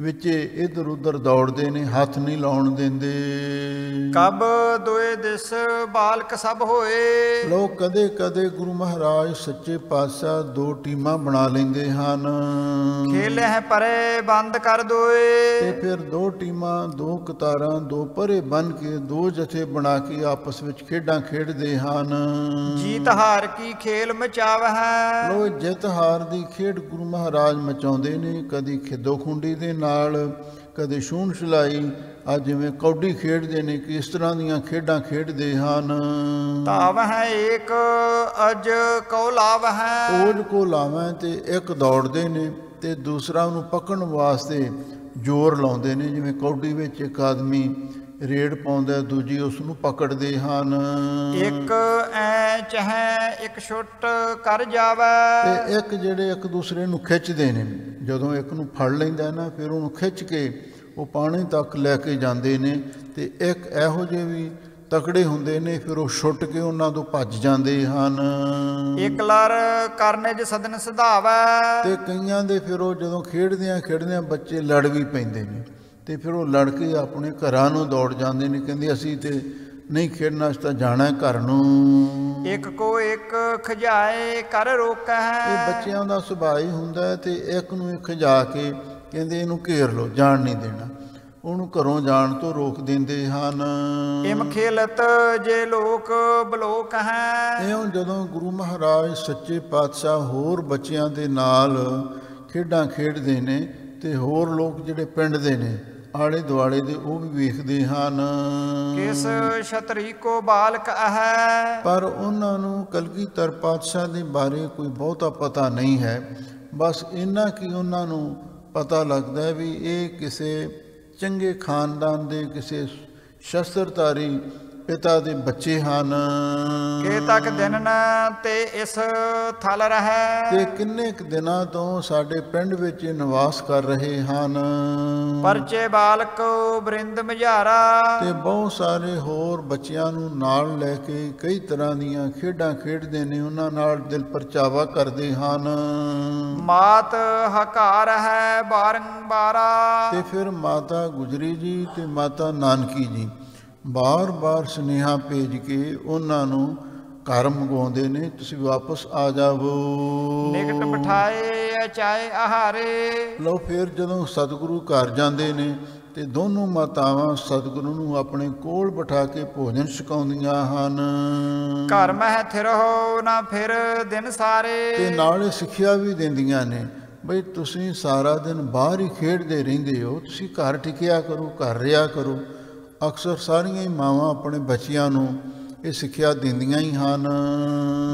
S1: ਵਿੱਚ ਇੱਧਰ ਉੱਧਰ ਦੌੜਦੇ ਨੇ, ਹੱਥ ਨਹੀਂ ਲਾਉਣ ਦਿੰਦੇ।
S2: ਕਬ ਦੋਏ ਦਿਸ ਬਾਲਕ ਸਭ ਹੋਏ।
S1: ਲੋਕ ਕਦੇ ਕਦੇ ਗੁਰੂ ਮਹਾਰਾਜ ਸੱਚੇ ਪਾਤਸ਼ਾਹ ਦੋ ਟੀਮਾਂ ਬਣਾ ਲੈਂਦੇ ਹਨ।
S2: ਖੇਲੇ ਹੈ ਪਰੇ ਬੰਦ ਕਰ ਦੋਏ।
S1: ਤੇ ਫਿਰ ਦੋ ਟੀਮਾਂ, ਦੋ ਕਤਾਰਾਂ, ਦੋ ਪਰੇ ਬਣ ਕੇ ਦੋ ਜਥੇ ਬਣਾ ਕੇ ਆਪਸ ਵਿੱਚ ਖੇਡਾਂ ਖੇਡਦੇ ਹਨ।
S2: ਜੀਤ ਹਾਰ ਕੀ ਖੇਲ ਮਚਾਵਹਿ।
S1: ਲੋ ਜਿੱਤ ਹਾਰ ਦੀ ਖੇਡ ਗੁਰੂ ਮਹਾਰਾਜ ਮਚਾਉਂਦੇ ਨੇ, ਕਦੀ ਖਿੱਦੋ ਖੁੰਡੀ ਦੇ ਨਾਲ, ਕਦੇ ਛੂਹਣ ਛਲਾਈ, ਅੱਜ ਜਿਵੇਂ ਕੌਡੀ ਖੇਡਦੇ ਨੇ ਕਿ ਇਸ ਤਰ੍ਹਾਂ ਦੀਆਂ ਖੇਡਾਂ ਖੇਡਦੇ ਹਨ।
S2: ਧਾਵ ਹੈ ਏਕ ਅਜ ਕਉ ਲਾਵ ਹੈ।
S1: ਓਜ ਕੋ ਲਾਵਾਂ ਤੇ ਇੱਕ ਦੌੜਦੇ ਨੇ ਤੇ ਦੂਸਰਾ ਉਹਨੂੰ ਪਕੜਨ ਵਾਸਤੇ ਜ਼ੋਰ ਲਾਉਂਦੇ ਨੇ। ਜਿਵੇਂ ਕੌਡੀ ਵਿੱਚ ਇੱਕ ਆਦਮੀ ਰੇਡ ਪਾਉਂਦਾ, ਦੂਜੀ ਉਸ ਨੂੰ ਪਕੜਦੇ ਹਨ।
S2: ਇੱਕ ਐ ਚਾਹੇ ਇੱਕ ਛੁੱਟ ਕਰ ਜਾਵੇ।
S1: ਤੇ ਇੱਕ ਜਿਹੜੇ ਇੱਕ ਦੂਸਰੇ ਨੂੰ ਖਿੱਚਦੇ ਨੇ, ਜਦੋਂ ਇੱਕ ਨੂੰ ਫੜ ਲੈਂਦਾ ਨਾ ਫਿਰ ਉਹਨੂੰ ਖਿੱਚ ਕੇ ਉਹ ਪਾਣੀ ਤੱਕ ਲੈ ਕੇ ਜਾਂਦੇ ਨੇ। ਤੇ ਇੱਕ ਇਹੋ ਜਿਹੇ ਵੀ ਤਕੜੇ ਹੁੰਦੇ ਨੇ, ਫਿਰ ਉਹ ਛੁੱਟ ਕੇ ਉਹਨਾਂ ਤੋਂ ਭੱਜ ਜਾਂਦੇ ਹਨ।
S2: ਇੱਕ ਲਰ ਕਰਨਜ ਸਦਨ ਸਿਧਾਵੈ।
S1: ਤੇ ਕਈਆਂ ਦੇ ਫਿਰ ਉਹ ਜਦੋਂ ਖੇਡਦਿਆਂ ਖੇਡਦਿਆਂ ਬੱਚੇ ਲੜ ਵੀ ਪੈਂਦੇ ਨੇ, ਤੇ ਫਿਰ ਉਹ ਲੜ ਕੇ ਆਪਣੇ ਘਰਾਂ ਨੂੰ ਦੌੜ ਜਾਂਦੇ ਨੇ, ਕਹਿੰਦੇ ਅਸੀਂ ਤੇ ਨਹੀਂ ਖੇਡਣਾ, ਅਸੀਂ ਤਾਂ ਜਾਣਾ ਘਰ ਨੂੰ।
S2: ਇੱਕ ਕੋ ਇੱਕ ਖਜਾਏ ਕਰ ਰੋਕੈ।
S1: ਇਹ ਬੱਚਿਆਂ ਦਾ ਸੁਭਾਅ ਹੀ ਹੁੰਦਾ। ਤੇ ਇੱਕ ਨੂੰ ਇੱਕ ਖਜਾ ਕੇ ਕਹਿੰਦੇ ਇਹਨੂੰ ਘੇਰ ਲਓ, ਜਾਣ ਨਹੀਂ ਦੇਣਾ, ਉਹਨੂੰ ਘਰੋਂ ਜਾਣ ਤੋਂ ਰੋਕ ਦਿੰਦੇ ਹਨ।
S2: ਇਮ ਖੇਲਤ ਜੇ ਲੋਕ ਬਲੋਕ ਹੈ।
S1: ਇਉਂ ਜਦੋਂ ਗੁਰੂ ਮਹਾਰਾਜ ਸੱਚੇ ਪਾਤਸ਼ਾਹ ਹੋਰ ਬੱਚਿਆਂ ਦੇ ਨਾਲ ਖੇਡਾਂ ਖੇਡਦੇ ਨੇ ਤੇ ਹੋਰ ਲੋਕ ਜਿਹੜੇ ਪਿੰਡ ਦੇ ਨੇ ਆਲੇ ਦੁਆਲੇ ਦੇ, ਉਹ ਵੀ ਵੇਖਦੇ ਹਨ।
S2: ਕਿਸ ਛਤਰੀ ਕੋ ਬਾਲਕ ਹੈ।
S1: ਪਰ ਉਹਨਾਂ ਨੂੰ ਕਲਗੀਧਰ ਪਾਤਸ਼ਾਹ ਦੇ ਬਾਰੇ ਕੋਈ ਬਹੁਤਾ ਪਤਾ ਨਹੀਂ ਹੈ। ਬਸ ਇੰਨਾ ਕਿ ਉਹਨਾਂ ਨੂੰ ਪਤਾ ਲੱਗਦਾ ਹੈ ਵੀ ਇਹ ਕਿਸੇ ਚੰਗੇ ਖਾਨਦਾਨ ਦੇ, ਕਿਸੇ ਸ਼ਸਤਰਧਾਰੀ ਪਿਤਾ ਦੇ ਬੱਚੇ ਹਨ।
S2: ਕਿ ਤੱਕ ਦਿਨ ਨ ਤੇ ਇਸ ਥਲ ਰਹਿ।
S1: ਤੇ ਕਿੰਨੇ ਕੁ ਦਿਨਾਂ ਤੋਂ ਸਾਡੇ ਪਿੰਡ ਵਿੱਚ ਨਿਵਾਸ ਕਰ ਰਹੇ ਹਨ।
S2: ਪਰਚੇ ਬਾਲਕ ਬਰਿੰਦ ਮਝਾਰਾ।
S1: ਤੇ ਬਹੁਤ ਸਾਰੇ ਹੋਰ ਬੱਚਿਆਂ ਨੂੰ ਨਾਲ ਲੈ ਕੇ ਕਈ ਤਰ੍ਹਾਂ ਦੀਆਂ ਖੇਡਾਂ ਖੇਡਦੇ ਨੇ, ਉਹਨਾਂ ਨਾਲ ਦਿਲ ਪਰਚਾਵਾ ਕਰਦੇ ਹਨ।
S2: ਮਾਤ ਹਕਾਰ ਹੈ ਬਾਰੰਬਾਰਾ।
S1: ਤੇ ਫਿਰ ਮਾਤਾ ਗੁਜਰੀ ਜੀ ਤੇ ਮਾਤਾ ਨਾਨਕੀ ਜੀ ਬਾਰ-ਬਾਰ ਸੁਨੇਹਾ ਭੇਜ ਕੇ ਉਹਨਾਂ ਨੂੰ ਘਰ ਮੰਗਵਾਉਂਦੇ ਨੇ, ਤੁਸੀਂ ਵਾਪਸ ਆ ਜਾਵੋ।
S2: ਨਿਕਟ ਬਿਠਾਏ ਅਚਾਏ ਆਹਾਰੇ।
S1: ਲਓ ਫਿਰ ਜਦੋਂ ਸਤਿਗੁਰੂ ਘਰ ਜਾਂਦੇ ਨੇ ਤੇ ਦੋਨੋਂ ਮਾਤਾਵਾਂ ਸਤਿਗੁਰੂ ਨੂੰ ਆਪਣੇ ਕੋਲ ਬਿਠਾ ਕੇ ਭੋਜਨ ਛਕਾਉਂਦੀਆਂ ਹਨ।
S2: ਘਰ ਮਹਿ ਥਿਰਹੁ ਨਾ ਫਿਰ ਦਿਨ ਸਾਰੇ।
S1: ਤੇ ਨਾਲੇ ਸਿੱਖਿਆ ਵੀ ਦਿੰਦੀਆਂ ਨੇ, ਬਈ ਤੁਸੀਂ ਸਾਰਾ ਦਿਨ ਬਾਹਰ ਹੀ ਖੇਡਦੇ ਰਹਿੰਦੇ ਹੋ, ਤੁਸੀਂ ਘਰ ਟਿਕਿਆ ਕਰੋ, ਘਰ ਰਿਹਾ ਕਰੋ। ਅਕਸਰ ਸਾਰੀਆਂ ਹੀ ਮਾਵਾਂ ਆਪਣੇ ਬੱਚਿਆਂ ਨੂੰ ਇਹ ਸਿੱਖਿਆ ਦਿੰਦੀਆਂ ਹੀ ਹਨ।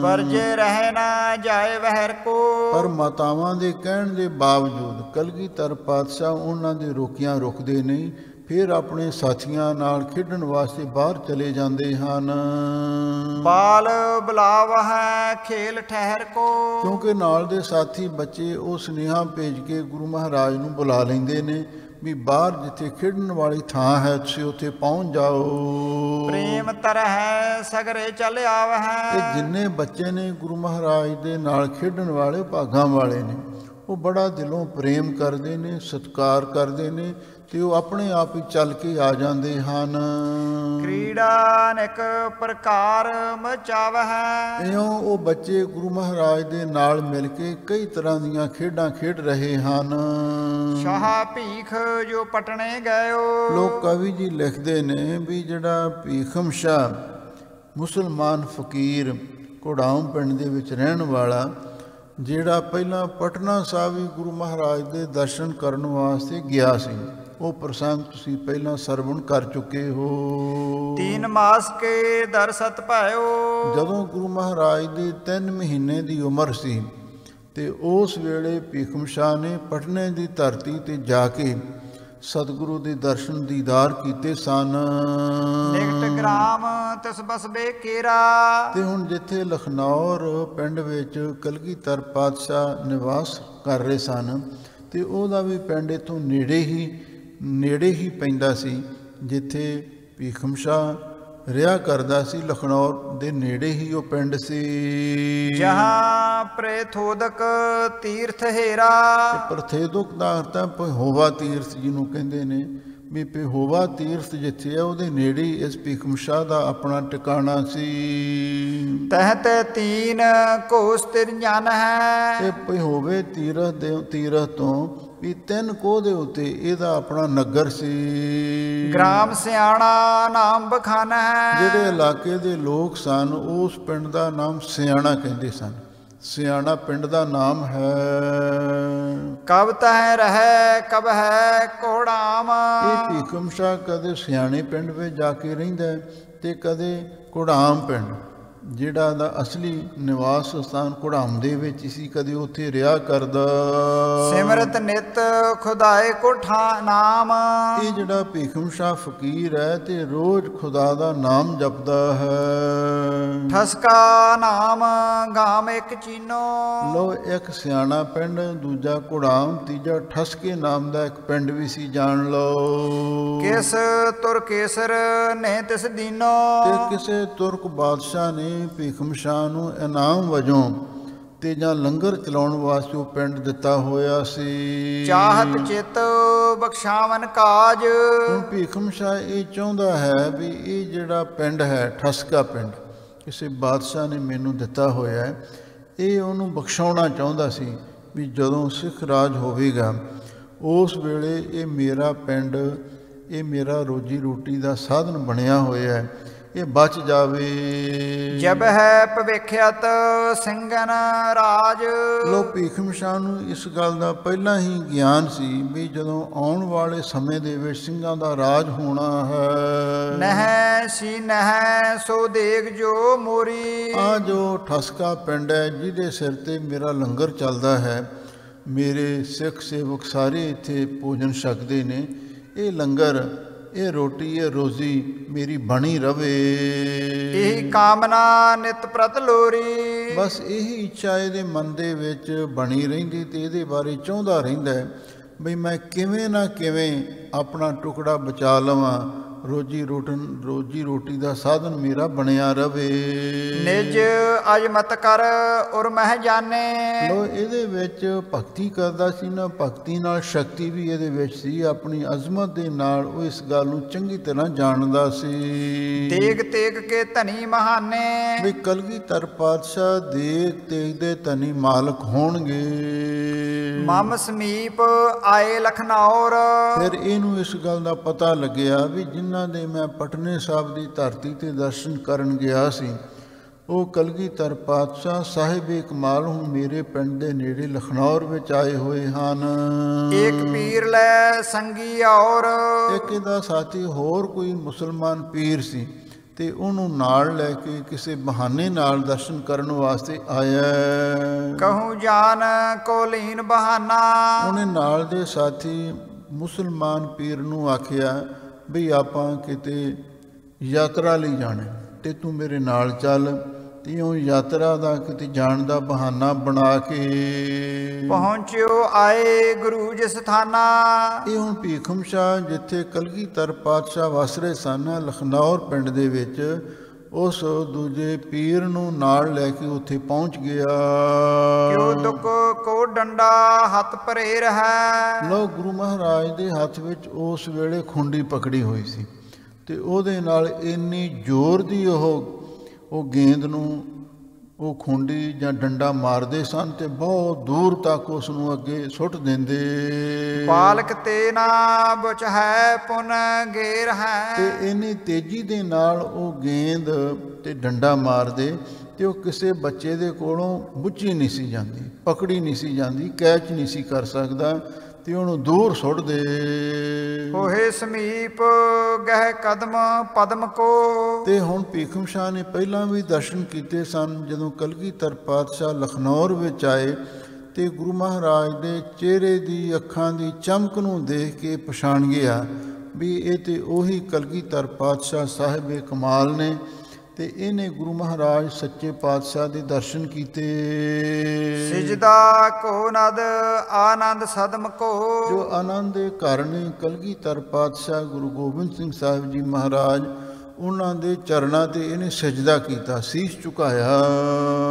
S2: ਵਰਜੇ ਰਹਿ ਨਾ ਜਾਏ ਵਹਿਰ ਕੋ।
S1: ਪਰ ਮਾਤਾਵਾਂ ਦੇ ਕਹਿਣ ਦੇ ਬਾਵਜੂਦ ਕਲਗੀਧਰ ਪਾਤਸ਼ਾਹ ਉਹਨਾਂ ਦੇ ਰੋਕਿਆਂ ਰੁਕਦੇ ਨਹੀਂ, ਫਿਰ ਆਪਣੇ ਸਾਥੀਆਂ ਨਾਲ ਖੇਡਣ ਵਾਸਤੇ ਬਾਹਰ ਚਲੇ ਜਾਂਦੇ ਹਨ।
S2: ਬਾਲ ਬੁਲਾਵ ਹੈ ਖੇਲ ਠਹਿਰ ਕੋ।
S1: ਕਿਉਂਕਿ ਨਾਲ ਦੇ ਸਾਥੀ ਬੱਚੇ ਉਹ ਸੁਨੇਹਾ ਭੇਜ ਕੇ ਗੁਰੂ ਮਹਾਰਾਜ ਨੂੰ ਬੁਲਾ ਲੈਂਦੇ ਨੇ ਵੀ ਬਾਹਰ ਜਿੱਥੇ ਖੇਡਣ ਵਾਲੀ ਥਾਂ ਹੈ ਤੁਸੀਂ ਉੱਥੇ ਪਹੁੰਚ ਜਾਓ।
S2: ਪ੍ਰੇਮ ਤਰਹਿ ਸਗਰੇ ਚੱਲ ਆਵਹਿ।
S1: ਤੇ ਜਿੰਨੇ ਬੱਚੇ ਨੇ ਗੁਰੂ ਮਹਾਰਾਜ ਦੇ ਨਾਲ ਖੇਡਣ ਵਾਲੇ, ਭਾਗਾਂ ਵਾਲੇ ਨੇ, ਉਹ ਬੜਾ ਦਿਲੋਂ ਪ੍ਰੇਮ ਕਰਦੇ ਨੇ, ਸਤਿਕਾਰ ਕਰਦੇ ਨੇ ਤੇ ਉਹ ਆਪਣੇ ਆਪ ਹੀ ਚੱਲ ਕੇ ਆ ਜਾਂਦੇ ਹਨ।
S2: ਕ੍ਰੀੜਾ ਨਿਕ ਪ੍ਰਕਾਰ ਮਚਾਵਹਿ।
S1: ਇਉਂ ਉਹ ਬੱਚੇ ਗੁਰੂ ਮਹਾਰਾਜ ਦੇ ਨਾਲ ਮਿਲ ਕੇ ਕਈ ਤਰ੍ਹਾਂ ਦੀਆਂ ਖੇਡਾਂ ਖੇਡ ਰਹੇ ਹਨ।
S2: ਸ਼ਾਹ ਭੀਖ ਜੋ ਪਟਣੇ ਗਇਓ।
S1: ਲੋਕ ਕਵੀ ਜੀ ਲਿਖਦੇ ਨੇ ਵੀ ਜਿਹੜਾ ਭੀਖਮ ਸ਼ਾਹ ਮੁਸਲਮਾਨ ਫਕੀਰ ਘੋੜਾਉਂ ਪਿੰਡ ਦੇ ਵਿੱਚ ਰਹਿਣ ਵਾਲਾ, ਜਿਹੜਾ ਪਹਿਲਾਂ ਪਟਨਾ ਸਾਹਿਬ ਵੀ ਗੁਰੂ ਮਹਾਰਾਜ ਦੇ ਦਰਸ਼ਨ ਕਰਨ ਵਾਸਤੇ ਗਿਆ ਸੀ, ਉਹ ਪ੍ਰਸੰਗ ਤੁਸੀਂ ਪਹਿਲਾਂ ਸਰਵਣ ਕਰ ਚੁੱਕੇ ਹੋ।
S2: 3 ਮਾਸ ਕੇ ਦਰਸਤ ਭਇਓ।
S1: ਜਦੋਂ ਗੁਰੂ ਮਹਾਰਾਜ ਦੀ 3 ਮਹੀਨੇ ਦੀ ਉਮਰ ਸੀ ਤੇ ਉਸ ਵੇਲੇ ਭੀਖਮ ਸ਼ਾਹ ਨੇ ਪਟਨੇ ਦੀ ਧਰਤੀ ਤੇ ਜਾ ਕੇ ਸਤਿਗੁਰੂ ਦੇ ਦਰਸ਼ਨ ਦੀਦਾਰ ਕੀਤੇ ਸਨ।
S2: ਨਿਕਟ ਗ੍ਰਾਮ ਤਿਸ ਬਸਬੇ ਕੇਰਾ।
S1: ਤੇ ਹੁਣ ਜਿੱਥੇ ਲਖਨੌਰ ਪਿੰਡ ਵਿੱਚ ਕਲਗੀਧਰ ਪਾਤਸ਼ਾਹ ਨਿਵਾਸ ਕਰ ਰਹੇ ਸਨ ਤੇ ਉਹਦਾ ਵੀ ਪਿੰਡ ਇੱਥੋਂ ਨੇੜੇ ਹੀ ਪੈਂਦਾ ਸੀ, ਜਿੱਥੇ ਭੀਖਮ ਸ਼ਾਹ ਰਿਹਾ ਕਰਦਾ ਸੀ। ਲਖਨੌਰ ਦੇ ਨੇੜੇ ਹੀ ਉਹ ਪਿੰਡ ਸੀ।
S2: ਜਹਾਂ ਪ੍ਰੇਥੋਦਕ ਤੀਰਥ ਹੇਰਾ।
S1: ਪ੍ਰਥੇਦੁਕ ਦਾ ਅਰਥ ਹੈ ਪਹੋਵਾ ਤੀਰਥ ਜਿਹਨੂੰ ਕਹਿੰਦੇ ਨੇ, ਵੀ ਪਹੋਵਾ ਤੀਰਥ ਜਿੱਥੇ ਹੈ ਉਹਦੇ ਨੇੜੇ ਇਸ ਭੀਖਮ ਸ਼ਾਹ ਦਾ ਆਪਣਾ ਟਿਕਾਣਾ ਸੀ।
S2: ਤਹਿਤ ਤੀਨ ਕੋਸ ਤਿਰਜਨ ਹੈ।
S1: ਤੇ ਪਹੋਵੇ ਤੀਰਥ ਤੋਂ ਵੀ 3 ਕੋਹ ਦੇ ਉੱਤੇ ਇਹਦਾ ਆਪਣਾ ਨਗਰ ਸੀ।
S2: ਗ੍ਰਾਮ ਸਿਆਣਾ ਨਾਮ ਬਖਾਨਾ ਹੈ।
S1: ਜਿਹੜੇ ਇਲਾਕੇ ਦੇ ਲੋਕ ਸਨ ਉਸ ਪਿੰਡ ਦਾ ਨਾਮ ਸਿਆਣਾ ਕਹਿੰਦੇ ਸਨ। ਸਿਆਣਾ ਪਿੰਡ ਦਾ ਨਾਮ ਹੈ।
S2: ਕਬ ਤਹਿ ਰਹਿ ਕਬ ਹੈ ਕੋੜਾਮ।
S1: ਇਹ ਭੀਖਮ ਸ਼ਾਹ ਕਦੇ ਸਿਆਣੇ ਪਿੰਡ ਵਿੱਚ ਜਾ ਕੇ ਰਹਿੰਦਾ ਹੈ ਤੇ ਕਦੇ ਕੋੜਾਮ ਪਿੰਡ, ਜਿਹੜਾ ਦਾ ਅਸਲੀ ਨਿਵਾਸ ਸਥਾਨ ਕੋੜਾਮ ਦੇ ਵਿੱਚ ਸੀ, ਕਦੇ ਉੱਥੇ ਰਿਹਾ ਕਰਦਾ।
S2: ਸਿਮਰਤ ਨਿਤ ਖੁਦਾਏ ਕੋ ਨਾਮ।
S1: ਇਹ ਜਿਹੜਾ ਭੀਖਮ ਸ਼ਾਹ ਫਕੀਰ ਹੈ ਤੇ ਰੋਜ਼ ਖੁਦਾ ਦਾ ਨਾਮ ਜਪਦਾ ਹੈ।
S2: ਠਸਕਾ ਨਾਮ ਗਾਮ ਇੱਕ ਚੀਨੋ।
S1: ਲੋ ਇੱਕ ਸਿਆਣਾ ਪਿੰਡ, ਦੂਜਾ ਕੋੜਾਮ, ਤੀਜਾ ਠਸਕੇ ਨਾਮ ਦਾ ਇੱਕ ਪਿੰਡ ਵੀ ਸੀ, ਜਾਣ ਲਓ।
S2: ਕਿਸ ਤੁਰ ਕੇਸਰ ਨੇ ਤਿਸ ਦੀਨੋ।
S1: ਤੇ ਕਿਸੇ ਤੁਰਕ ਬਾਦਸ਼ਾਹ ਨੇ ਭੀਖਮ ਸ਼ਾਹ ਨੂੰ ਇਨਾਮ ਵਜੋਂ ਤੇ ਜਾਂ ਲੰਗਰ ਚਲਾਉਣ ਵਾਸਤੇ ਉਹ ਪਿੰਡ ਦਿੱਤਾ ਹੋਇਆ ਸੀ।
S2: ਚਾਹਤ ਚਿਤ ਬਖਸ਼ਾਵਨ ਕਾਜ।
S1: ਹੁਣ ਭੀਖਮ ਸ਼ਾਹ ਇਹ ਚਾਹੁੰਦਾ ਹੈ ਵੀ ਇਹ ਜਿਹੜਾ ਪਿੰਡ ਹੈ ਠਸਕਾ ਪਿੰਡ, ਕਿਸੇ ਬਾਦਸ਼ਾਹ ਨੇ ਮੈਨੂੰ ਦਿੱਤਾ ਹੋਇਆ ਹੈ, ਇਹ ਉਹਨੂੰ ਬਖਸ਼ਾਉਣਾ ਚਾਹੁੰਦਾ ਸੀ ਵੀ ਜਦੋਂ ਸਿੱਖ ਰਾਜ ਹੋਵੇਗਾ ਉਸ ਵੇਲੇ ਇਹ ਮੇਰਾ ਪਿੰਡ, ਇਹ ਮੇਰਾ ਰੋਜੀ ਰੋਟੀ ਦਾ ਸਾਧਨ ਬਣਿਆ ਹੋਇਆ ਹੈ, ਇਹ ਬਚ ਜਾਵੇ।
S2: ਜਬ ਹੈ ਭਵਿੱਖਿਅਤ ਸਿੰਘਨ ਰਾਜ।
S1: ਲੋ ਭੀਖਮ ਸ਼ਾਹ ਨੂੰ ਇਸ ਗੱਲ ਦਾ ਪਹਿਲਾਂ ਹੀ ਗਿਆਨ ਸੀ ਵੀ ਜਦੋਂ ਆਉਣ ਵਾਲੇ ਸਮੇਂ ਦੇ ਵਿੱਚ ਸਿੰਘਾਂ ਦਾ ਰਾਜ ਹੋਣਾ ਹੈ।
S2: ਨਹਿ ਸੀ ਨਹਿ ਸੋ ਦੇਖ ਜੋ ਮੋਰੀ।
S1: ਆ ਜੋ ਠਸਕਾ ਪਿੰਡ ਹੈ ਜਿਹਦੇ ਸਿਰ ਤੇ ਮੇਰਾ ਲੰਗਰ ਚੱਲਦਾ ਹੈ, ਮੇਰੇ ਸਿੱਖ ਸੇਵਕ ਸਾਰੇ ਇੱਥੇ ਭੋਜਨ ਛਕਦੇ ਨੇ, ਇਹ ਲੰਗਰ, ਇਹ ਰੋਟੀ, ਇਹ ਰੋਜ਼ੀ ਮੇਰੀ ਬਣੀ ਰਵੇ।
S2: ਇਹੀ ਕਾਮਨਾ ਨਿਤ ਪ੍ਰਤ ਲੋਰੀ।
S1: ਬਸ ਇਹੀ ਇੱਛਾ ਇਹਦੇ ਮਨ ਦੇ ਵਿੱਚ ਬਣੀ ਰਹਿੰਦੀ ਤੇ ਇਹਦੇ ਬਾਰੇ ਚਾਹੁੰਦਾ ਰਹਿੰਦਾ ਬਈ ਮੈਂ ਕਿਵੇਂ ਨਾ ਕਿਵੇਂ ਆਪਣਾ ਟੁਕੜਾ ਬਚਾ ਲਵਾਂ, ਰੋਜੀ ਰੋਟੀ ਦਾ ਸਾਧਨ ਮੇਰਾ ਬਣਿਆ ਰਵੇ।
S2: ਨਿਜ ਅਜਮਤ ਕਰ ਔਰ ਮਹਿ ਜਾਣੇ।
S1: ਲੋ ਇਹਦੇ ਵਿੱਚ ਭਗਤੀ ਕਰਦਾ ਸੀ ਨਾ, ਭਗਤੀ ਨਾਲ ਸ਼ਕਤੀ ਵੀ ਇਹਦੇ ਵਿੱਚ ਸੀ, ਆਪਣੀ ਅਜ਼ਮਤ ਦੇ ਨਾਲ ਉਹ ਇਸ ਗੱਲ ਨੂੰ ਚੰਗੀ ਤਰ੍ਹਾਂ ਜਾਣਦਾ ਸੀ।
S2: ਦੇਗ ਤੇਗ ਕੇ ਧਨੀ ਮਹਾਨੇ।
S1: ਵੀ ਕਲਗੀਧਰ ਪਾਤਸ਼ਾਹ ਦੇਗ ਤੇਗ ਦੇ ਧਨੀ ਮਾਲਕ ਹੋਣਗੇ।
S2: ਮਮ ਸਮੀਪ ਆਏ ਲਖਨੌਰ।
S1: ਫਿਰ ਇਹਨੂੰ ਇਸ ਗੱਲ ਦਾ ਪਤਾ ਲੱਗਿਆ ਵੀ ਜਿਨ੍ਹਾਂ ਦੇ ਮੈਂ ਪਟਨੇ ਸਾਹਿਬ ਦੀ ਧਰਤੀ ਤੇ ਦਰਸ਼ਨ ਕਰਨ ਗਿਆ ਸੀ, ਉਹ ਕਲਗੀਧਰ ਪਾਤਸ਼ਾਹ ਸਾਹਿਬ ਕਮਾਲ ਹੁਣ ਮੇਰੇ ਪਿੰਡ ਦੇ ਨੇੜੇ ਲਖਨੌਰ ਵਿੱਚ ਆਏ ਹੋਏ ਹਨ।
S2: ਇੱਕ ਪੀਰ ਲੈ ਸੰਗੀ ਔਰ।
S1: ਇੱਕ ਇਹਦਾ ਸਾਥੀ ਹੋਰ ਕੋਈ ਮੁਸਲਮਾਨ ਪੀਰ ਸੀ ਤੇ ਉਹਨੂੰ ਨਾਲ ਲੈ ਕੇ ਕਿਸੇ ਬਹਾਨੇ ਨਾਲ ਦਰਸ਼ਨ ਕਰਨ ਵਾਸਤੇ ਆਇਆ।
S2: ਕਹੂੰ ਜਾਨ ਕੋ ਲੀਨ ਬਹਾਨਾ। ਉਹਨੇ
S1: ਨਾਲ ਦੇ ਸਾਥੀ ਮੁਸਲਮਾਨ ਪੀਰ ਨੂੰ ਆਖਿਆ ਵੀ ਆਪਾਂ ਕਿਤੇ ਯਾਤਰਾ ਲਈ ਜਾਣਾ ਤੇ ਤੂੰ ਮੇਰੇ ਨਾਲ ਚੱਲ। ਤੇ ਉਹ ਯਾਤਰਾ ਦਾ ਕਿਤੇ ਜਾਣ ਦਾ ਬਹਾਨਾ ਬਣਾ ਕੇ
S2: ਪਹੁੰਚਿਓ ਆਏ ਗੁਰੂ ਜਿਸ ਥਾਨਾ।
S1: ਇਹ ਹੁਣ ਭੀਖਮ ਸ਼ਾਹ ਜਿੱਥੇ ਕਲਗੀਧਰ ਪਾਤਸ਼ਾਹ ਵਸ ਰਹੇ ਸਨ ਲਖਨੌਰ ਪਿੰਡ ਦੇ ਵਿੱਚ, ਉਸ ਦੂਜੇ ਪੀਰ ਨੂੰ ਨਾਲ ਲੈ ਕੇ ਉੱਥੇ ਪਹੁੰਚ ਗਿਆ।
S2: ਕਿਉ ਦੁੱਖ ਕੋ ਡੰਡਾ ਹੱਥ ਭਰੇ ਰਹਿ।
S1: ਲੋ ਗੁਰੂ ਮਹਾਰਾਜ ਦੇ ਹੱਥ ਵਿੱਚ ਉਸ ਵੇਲੇ ਖੁੰਡੀ ਪਕੜੀ ਹੋਈ ਸੀ ਤੇ ਉਹਦੇ ਨਾਲ ਇੰਨੀ ਜ਼ੋਰ ਦੀ ਉਹ ਗੇਂਦ ਨੂੰ ਉਹ ਖੁੰਡੀ ਜਾਂ ਡੰਡਾ ਮਾਰਦੇ ਸਨ ਤੇ ਬਹੁਤ ਦੂਰ ਤੱਕ ਉਸ ਨੂੰ ਅੱਗੇ ਸੁੱਟ ਦਿੰਦੇ।
S2: ਬਾਲਕ ਤੇ ਨਾ ਬੁਝ ਹੈ ਪੁਨ ਗੇਰ ਹੈ।
S1: ਤੇ ਇੰਨੀ ਤੇਜ਼ੀ ਦੇ ਨਾਲ ਉਹ ਗੇਂਦ ਤੇ ਡੰਡਾ ਮਾਰਦੇ ਤੇ ਉਹ ਕਿਸੇ ਬੱਚੇ ਦੇ ਕੋਲੋਂ ਬੁੱਝੀ ਨਹੀਂ ਸੀ ਜਾਂਦੀ, ਪਕੜੀ ਨਹੀਂ ਸੀ ਜਾਂਦੀ, ਕੈਚ ਨਹੀਂ ਸੀ ਕਰ ਸਕਦਾ ਤੇ ਉਹਨੂੰ ਦੂਰ ਸੁੱਟ ਦੇ।
S2: ਹੋਏ ਸਮੀਪ ਗਹਿ ਕਦਮ ਪਦਮ ਕੋ।
S1: ਤੇ ਹੁਣ ਭੀਖਮ ਸ਼ਾਹ ਨੇ ਪਹਿਲਾਂ ਵੀ ਦਰਸ਼ਨ ਕੀਤੇ ਸਨ ਜਦੋਂ ਕਲਗੀਧਰ ਪਾਤਸ਼ਾਹ ਲਖਨੌਰ ਵਿੱਚ ਆਏ ਤੇ ਗੁਰੂ ਮਹਾਰਾਜ ਦੇ ਚਿਹਰੇ ਦੀ ਅੱਖਾਂ ਦੀ ਚਮਕ ਨੂੰ ਦੇਖ ਕੇ ਪਛਾਣ ਗਿਆ ਵੀ ਇਹ ਤੇ ਉਹੀ ਕਲਗੀਧਰ ਪਾਤਸ਼ਾਹ ਸਾਹਿਬ ਕਮਾਲ ਨੇ ਤੇ ਇਹਨੇ ਗੁਰੂ ਮਹਾਰਾਜ ਸੱਚੇ ਪਾਤਸ਼ਾਹ ਦੇ ਦਰਸ਼ਨ ਕੀਤੇ।
S2: ਸਿਜਦਾ ਕੋ ਨਦ ਆਨੰਦ ਸਦਮ ਕੋ। ਜੋ
S1: ਆਨੰਦ ਦੇ ਘਰ ਨੇ ਕਲਗੀਧਰ ਪਾਤਸ਼ਾਹ ਗੁਰੂ ਗੋਬਿੰਦ ਸਿੰਘ ਸਾਹਿਬ ਜੀ ਮਹਾਰਾਜ ਉਹਨਾਂ ਦੇ ਚਰਨਾਂ ਤੇ ਇਹਨੇ ਸਜਦਾ ਕੀਤਾ, ਸੀਸ ਝੁਕਾਇਆ।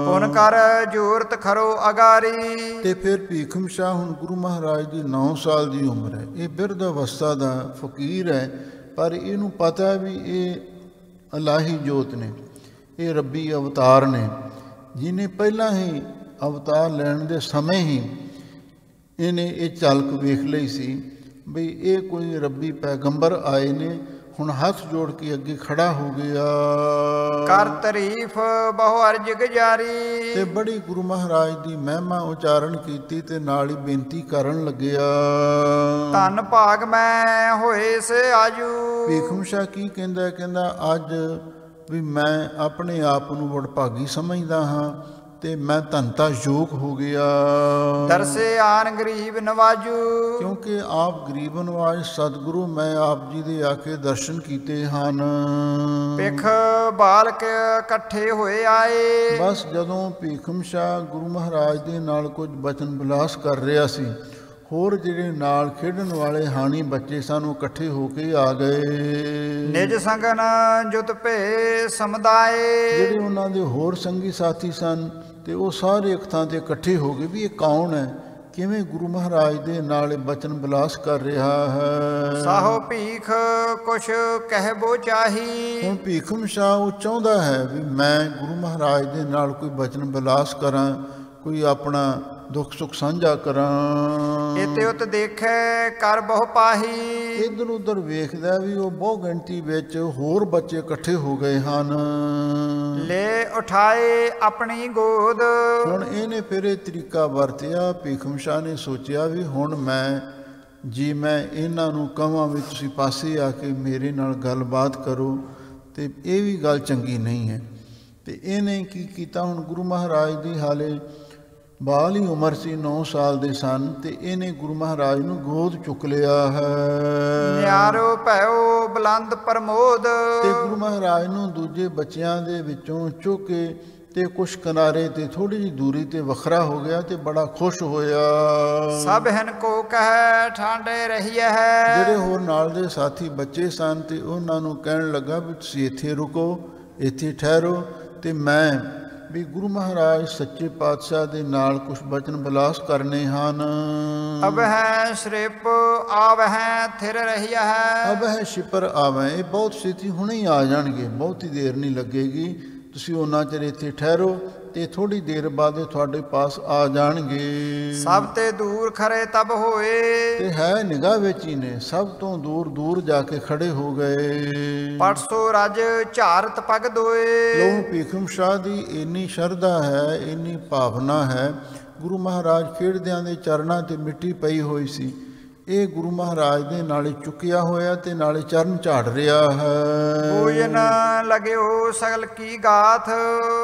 S2: ਪੁਨ ਕਰ ਜੂਰਤ ਖਰੋ ਅਗਾਰੀ।
S1: ਤੇ ਫਿਰ ਭੀਖਮ ਸ਼ਾਹ, ਹੁਣ ਗੁਰੂ ਮਹਾਰਾਜ ਦੀ 9 ਸਾਲ ਦੀ ਉਮਰ ਹੈ, ਇਹ ਬਿਰਧ ਅਵਸਥਾ ਦਾ ਫਕੀਰ ਹੈ, ਪਰ ਇਹਨੂੰ ਪਤਾ ਹੈ ਵੀ ਇਹ ਇਲਾਹੀ ਜੋਤ ਨੇ, ਇਹ ਰੱਬੀ ਅਵਤਾਰ ਨੇ, ਜਿਹਨੇ ਪਹਿਲਾਂ ਹੀ ਅਵਤਾਰ ਲੈਣ ਦੇ ਸਮੇਂ ਹੀ ਇਹਨੇ ਇਹ ਝਲਕ ਵੇਖ ਲਈ ਸੀ ਵੀ ਇਹ ਕੋਈ ਰੱਬੀ ਪੈਗੰਬਰ ਆਏ ਨੇ। ਹੁਣ ਹੱਥ ਜੋੜ ਕੇ ਅੱਗੇ ਖੜਾ ਹੋ ਗਿਆ।
S2: ਕਰ ਤਾਰੀਫ ਬਹੁ ਅਰਜ ਗੁਜ਼ਾਰੀ।
S1: ਤੇ ਬੜੀ ਗੁਰੂ ਮਹਾਰਾਜ ਦੀ ਮਹਿਮਾ ਉਚਾਰਨ ਕੀਤੀ ਤੇ ਨਾਲ ਹੀ ਬੇਨਤੀ ਕਰਨ ਲੱਗਿਆ।
S2: ਧੰਨ ਭਾਗ ਮੈਂ ਹੋਏ ਸੇ ਆਜੂ।
S1: ਭੀਖਮ ਸ਼ਾਹ ਕੀ ਕਹਿੰਦਾ? ਕਹਿੰਦਾ ਅੱਜ ਵੀ ਮੈਂ ਆਪਣੇ ਆਪ ਨੂੰ ਵਡਭਾਗੀ ਸਮਝਦਾ ਹਾਂ ਤੇ ਮੈਂ ਧੰਤਾ ਯੋਗ ਹੋ ਗਿਆ।
S2: ਦਰਸੇ ਆਨ ਗਰੀਬ ਨਵਾਜੂ।
S1: ਕਿਉਂਕਿ ਆਪ ਗਰੀਬ ਨਵਾਜ ਸਤਿਗੁਰੂ ਮੈਂ ਆਪ ਜੀ ਦੇ ਆ ਕੇ ਦਰਸ਼ਨ ਕੀਤੇ ਹਨ।
S2: ਪਿੱਖ ਬਾਲਕ ਇਕੱਠੇ ਹੋਏ ਆਏ।
S1: ਬਸ ਜਦੋਂ ਭੀਖਮ ਸ਼ਾਹ ਗੁਰੂ ਮਹਾਰਾਜ ਦੇ ਨਾਲ ਕੁਝ ਬਚਨ ਵਿਲਾਸ ਕਰ ਰਿਹਾ ਸੀ, ਹੋਰ ਜਿਹੜੇ ਨਾਲ ਖੇਡਣ ਵਾਲੇ ਹਾਣੀ ਬੱਚੇ ਸਨ ਉਹ ਇਕੱਠੇ ਹੋ ਕੇ ਆ ਗਏ।
S2: ਨਿਜ ਸੰਗਨ ਜੁਤ ਭੇ ਸਮੁਦਾਏ।
S1: ਜਿਹੜੇ ਉਹਨਾਂ ਦੇ ਹੋਰ ਸੰਗੀ ਸਾਥੀ ਸਨ ਤੇ ਉਹ ਸਾਰੇ ਇੱਕ ਥਾਂ ਤੇ ਇਕੱਠੇ ਹੋ ਗਏ ਵੀ ਇਹ ਕੌਣ ਹੈ, ਕਿਵੇਂ ਗੁਰੂ ਮਹਾਰਾਜ ਦੇ ਨਾਲ ਬਚਨ ਵਿਲਾਸ ਕਰ ਰਿਹਾ ਹੈ।
S2: ਸਾਹੋ ਭੀਖ ਕੁਛ ਕਹਿਬੋ ਚਾਹੀ।
S1: ਹੁਣ ਭੀਖਮ ਸ਼ਾਹ ਉਹ ਚਾਹੁੰਦਾ ਹੈ ਵੀ ਮੈਂ ਗੁਰੂ ਮਹਾਰਾਜ ਦੇ ਨਾਲ ਕੋਈ ਬਚਨ ਵਿਲਾਸ ਕਰਾਂ, ਕੋਈ ਆਪਣਾ ਦੁੱਖ ਸੁੱਖ ਸਾਂਝਾ ਕਰਾਂ।
S2: ਇਤੇ ਉਤ ਦੇਖੈ ਕਰ ਬਹੁ ਪਾਹੀ।
S1: ਇੱਧਰ ਉੱਧਰ ਵੇਖਦਾ ਵੀ ਉਹ ਬਹੁ ਗਿਣਤੀ ਵਿੱਚ ਹੋਰ ਬੱਚੇ ਇਕੱਠੇ ਹੋ ਗਏ ਹਨ।
S2: ਲੈ ਉਠਾਏ ਆਪਣੀ ਗੋਦ।
S1: ਹੁਣ ਇਹਨੇ ਫਿਰ ਇਹ ਤਰੀਕਾ ਵਰਤਿਆ। ਭੀਖਮ ਸ਼ਾਹ ਨੇ ਸੋਚਿਆ ਵੀ ਹੁਣ ਮੈਂ ਇਹਨਾਂ ਨੂੰ ਕਹਾਂ ਵੀ ਤੁਸੀਂ ਪਾਸੇ ਆ ਕੇ ਮੇਰੇ ਨਾਲ ਗੱਲਬਾਤ ਕਰੋ, ਤੇ ਇਹ ਵੀ ਗੱਲ ਚੰਗੀ ਨਹੀਂ ਹੈ। ਤੇ ਇਹਨੇ ਕੀ ਕੀਤਾ? ਹੁਣ ਗੁਰੂ ਮਹਾਰਾਜ ਦੀ ਹਾਲੇ ਬਾਲ ਹੀ ਉਮਰ ਸੀ, 9 ਸਾਲ ਦੇ ਸਨ, ਤੇ ਇਹਨੇ ਗੁਰੂ ਮਹਾਰਾਜ ਨੂੰ ਗੋਦ ਚੁੱਕ ਲਿਆ ਹੈ।
S2: ਨਿਆਰੋ ਭਇਓ ਬੁਲੰਦ ਪ੍ਰਮੋਦ।
S1: ਤੇ ਗੁਰੂ ਮਹਾਰਾਜ ਨੂੰ ਦੂਜੇ ਬੱਚਿਆਂ ਦੇ ਵਿੱਚੋਂ ਚੁੱਕ ਕੇ ਤੇ ਕੁਛ ਕਿਨਾਰੇ ਤੇ ਥੋੜੀ ਜਿਹੀ ਦੂਰੀ ਤੇ ਵੱਖਰਾ ਹੋ ਗਿਆ ਤੇ ਬੜਾ ਖੁਸ਼ ਹੋਇਆ।
S2: ਸਭ ਹਨ ਕੋ ਕਹਿ ਠਾਂਡੇ ਰਹੀ ਹੈ।
S1: ਜਿਹੜੇ ਹੋਰ ਨਾਲ ਦੇ ਸਾਥੀ ਬੱਚੇ ਸਨ ਤੇ ਉਹਨਾਂ ਨੂੰ ਕਹਿਣ ਲੱਗਾ ਵੀ ਤੁਸੀਂ ਇੱਥੇ ਰੁਕੋ, ਇੱਥੇ ਠਹਿਰੋ, ਤੇ ਮੈਂ ਵੀ ਗੁਰੂ ਮਹਾਰਾਜ ਸੱਚੇ ਪਾਤਸ਼ਾਹ ਦੇ ਨਾਲ ਕੁਛ ਬਚਨ ਵਿਲਾਸ ਕਰਨੇ ਹਨ।
S2: ਅਬ ਹੈ ਸ਼੍ਰਿਪ ਆਵਹਿ ਥਿਰ ਰਹੀ ਹੈ।
S1: ਅਬ ਹੈ ਸ਼ਿਪਰ ਆਵੈ, ਇਹ ਬਹੁਤ ਛੇਤੀ ਹੁਣੇ ਹੀ ਆ ਜਾਣਗੇ, ਬਹੁਤੀ ਦੇਰ ਨਹੀਂ ਲੱਗੇਗੀ, ਤੁਸੀਂ ਉਹਨਾਂ ਚਿਰ ਇੱਥੇ ਠਹਿਰੋ ਤੇ ਥੋੜੀ ਦੇਰ ਬਾਅਦ ਇਹ ਤੁਹਾਡੇ ਪਾਸ ਆ ਜਾਣਗੇ।
S2: ਸਭ ਤੇ ਦੂਰ ਖਰੇ ਤਬ ਹੋਏ।
S1: ਤੇ ਹੈ ਨਿਗਾਹ ਵਿੱਚ ਹੀ ਨੇ, ਸਭ ਤੋਂ ਦੂਰ ਦੂਰ ਜਾ ਕੇ ਖੜੇ ਹੋ ਗਏ।
S2: ਪਰਸੋ ਰਜ ਝਾਰਤ ਪਗ ਦੋਏ।
S1: ਲੋ ਭੀਖਮ ਸ਼ਾਹ ਦੀ ਇੰਨੀ ਸ਼ਰਧਾ ਹੈ, ਇੰਨੀ ਭਾਵਨਾ ਹੈ। ਗੁਰੂ ਮਹਾਰਾਜ ਖੇਡਦਿਆਂ ਦੇ ਚਰਨਾਂ ਤੇ ਮਿੱਟੀ ਪਈ ਹੋਈ ਸੀ, ਇਹ ਗੁਰੂ ਮਹਾਰਾਜ ਦੇ ਨਾਲੇ ਚੁੱਕਿਆ ਹੋਇਆ ਤੇ ਨਾਲੇ ਚਰਨ ਝਾੜ ਰਿਹਾ ਹੈ।
S2: ਪੂਜਨ ਲਗਿਓ ਸਗਲ ਕੀ ਗਾਥ।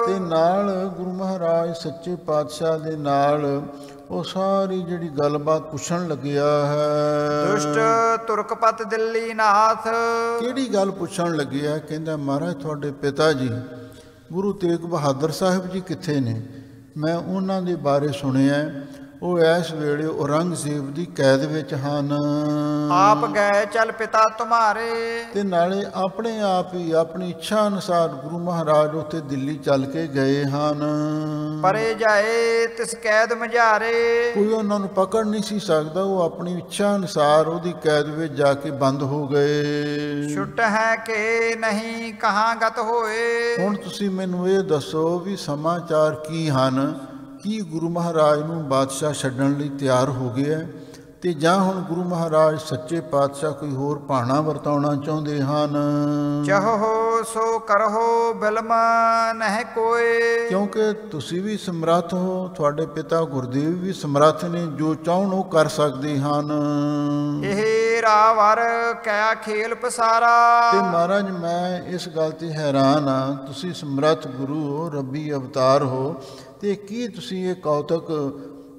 S1: ਤੇ ਨਾਲ ਗੁਰੂ ਮਹਾਰਾਜ ਸੱਚੇ ਪਾਤਸ਼ਾਹ ਦੇ ਨਾਲ ਉਹ ਸਾਰੀ ਜਿਹੜੀ ਗੱਲਬਾਤ ਪੁੱਛਣ ਲੱਗਿਆ ਹੈ।
S2: ਦੁਸ਼ਟ ਤੁਰਕਪਤ ਦਿੱਲੀ ਨਾਥ।
S1: ਕਿਹੜੀ ਗੱਲ ਪੁੱਛਣ ਲੱਗਿਆ? ਕਹਿੰਦਾ ਮਹਾਰਾਜ ਤੁਹਾਡੇ ਪਿਤਾ ਜੀ ਗੁਰੂ ਤੇਗ ਬਹਾਦਰ ਸਾਹਿਬ ਜੀ ਕਿੱਥੇ ਨੇ? ਮੈਂ ਉਹਨਾਂ ਦੇ ਬਾਰੇ ਸੁਣਿਆ, ਉਹ ਇਸ ਵੇਲੇ ਔਰੰਗਜ਼ੇਬ ਦੀ ਕੈਦ ਵਿੱਚ ਹਨ।
S2: ਆਪ ਗਏ ਚਲ ਪਿਤਾ ਤੁਮਾਰੇ।
S1: ਤੇ ਨਾਲੇ ਆਪਣੇ ਆਪ ਹੀ ਆਪਣੀ ਇੱਛਾ ਅਨੁਸਾਰ ਗੁਰੂ ਮਹਾਰਾਜ ਉੱਥੇ ਦਿੱਲੀ ਚੱਲ ਕੇ ਗਏ ਹਨ।
S2: ਪਰੇ ਜਾਏ ਤਿਸ ਕੈਦ ਮਝਾਰੇ।
S1: ਕੋਈ ਉਹਨਾਂ ਨੂੰ ਪਕੜ ਨਹੀਂ ਸੀ ਸਕਦਾ, ਉਹ ਆਪਣੀ ਇੱਛਾ ਅਨੁਸਾਰ ਉਹਦੀ ਕੈਦ ਵਿੱਚ ਜਾ ਕੇ ਬੰਦ ਹੋ ਗਏ।
S2: ਛੁੱਟ ਹੈ ਕਿ ਨਹੀਂ ਕਹਾਂ ਗਤ ਹੋਏ।
S1: ਹੁਣ ਤੁਸੀਂ ਮੈਨੂੰ ਇਹ ਦੱਸੋ ਵੀ ਸਮਾਚਾਰ ਕੀ ਹਨ? ਕੀ ਗੁਰੂ ਮਹਾਰਾਜ ਨੂੰ ਬਾਦਸ਼ਾਹ ਛੱਡਣ ਲਈ ਤਿਆਰ ਹੋ ਗਿਆ, ਤੇ ਜਾਂ ਹੁਣ ਗੁਰੂ ਮਹਾਰਾਜ ਸੱਚੇ ਪਾਤਸ਼ਾਹ ਕੋਈ ਹੋਰ ਭਾਣਾ ਵਰਤਾਉਣਾ ਚਾਹੁੰਦੇ ਹਨ?
S2: ਚਾਹੋ ਸੋ ਕਰੋ ਬਿਲਮ ਨਹਿ ਕੋਏ।
S1: ਕਿਉਂਕਿ ਤੁਸੀਂ ਵੀ ਸਮਰੱਥ ਹੋ, ਤੁਹਾਡੇ ਪਿਤਾ ਗੁਰਦੇਵ ਵੀ ਸਮਰੱਥ ਨੇ, ਜੋ ਚਾਹਣ ਉਹ ਕਰ ਸਕਦੇ ਹਨ।
S2: ਇਹ ਰਾਵਰ ਕਿਆ ਖੇਲ ਪਸਾਰਾ।
S1: ਤੇ ਮਹਾਰਾਜ ਮੈਂ ਇਸ ਗੱਲ ਤੇ ਹੈਰਾਨ ਹਾਂ, ਤੁਸੀਂ ਸਮਰੱਥ ਗੁਰੂ ਹੋ, ਰੱਬੀ ਅਵਤਾਰ ਹੋ, ਤੇ ਕੀ ਤੁਸੀਂ ਇਹ ਕੌਤਕ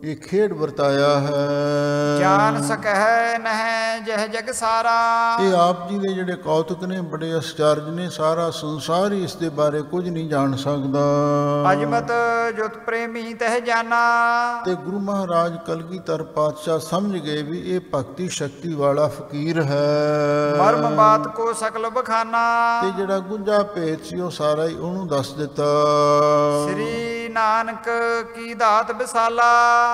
S1: ਇਹ ਖੇਡ ਵਰਤਾਇਆ ਹੈ।
S2: ਜਾਨ ਸਕਹਿ ਨਹਿ ਜਹ ਜਗ ਸਾਰਾ।
S1: ਇਹ ਆਪ ਜੀ ਦੇ ਜਿਹੜੇ ਕੌਤਕ ਨੇ ਬੜੇ ਅਸਚਰਜ ਨੇ, ਸਾਰਾ ਸੰਸਾਰ ਹੀ ਇਸ ਦੇ ਬਾਰੇ ਕੁਝ ਨਹੀਂ ਜਾਣ ਸਕਦਾ।
S2: ਅਜਮਤ ਜੁਤ ਪ੍ਰੇਮੀ ਤਹਿ ਜਾਨਾ।
S1: ਤੇ ਗੁਰੂ ਮਹਾਰਾਜ ਕਲਗੀਧਰ ਪਾਤਸ਼ਾਹ ਸਮਝ ਗਏ ਵੀ ਇਹ ਭਗਤੀ ਸ਼ਕਤੀ ਵਾਲਾ ਫਕੀਰ ਹੈ।
S2: ਮਰਮ ਬਾਤ ਕੋ ਸਕਲ ਬਖਾਨਾ।
S1: ਤੇ ਜਿਹੜਾ ਗੁੰਝਾ ਭੇਦ ਸੀ ਉਹ ਸਾਰਾ ਹੀ ਉਹਨੂੰ ਦੱਸ ਦਿੱਤਾ।
S2: ਸ੍ਰੀ ਨਾਨਕ ਕੀ ਦਾਤ ਵਿਸਾਲਾ।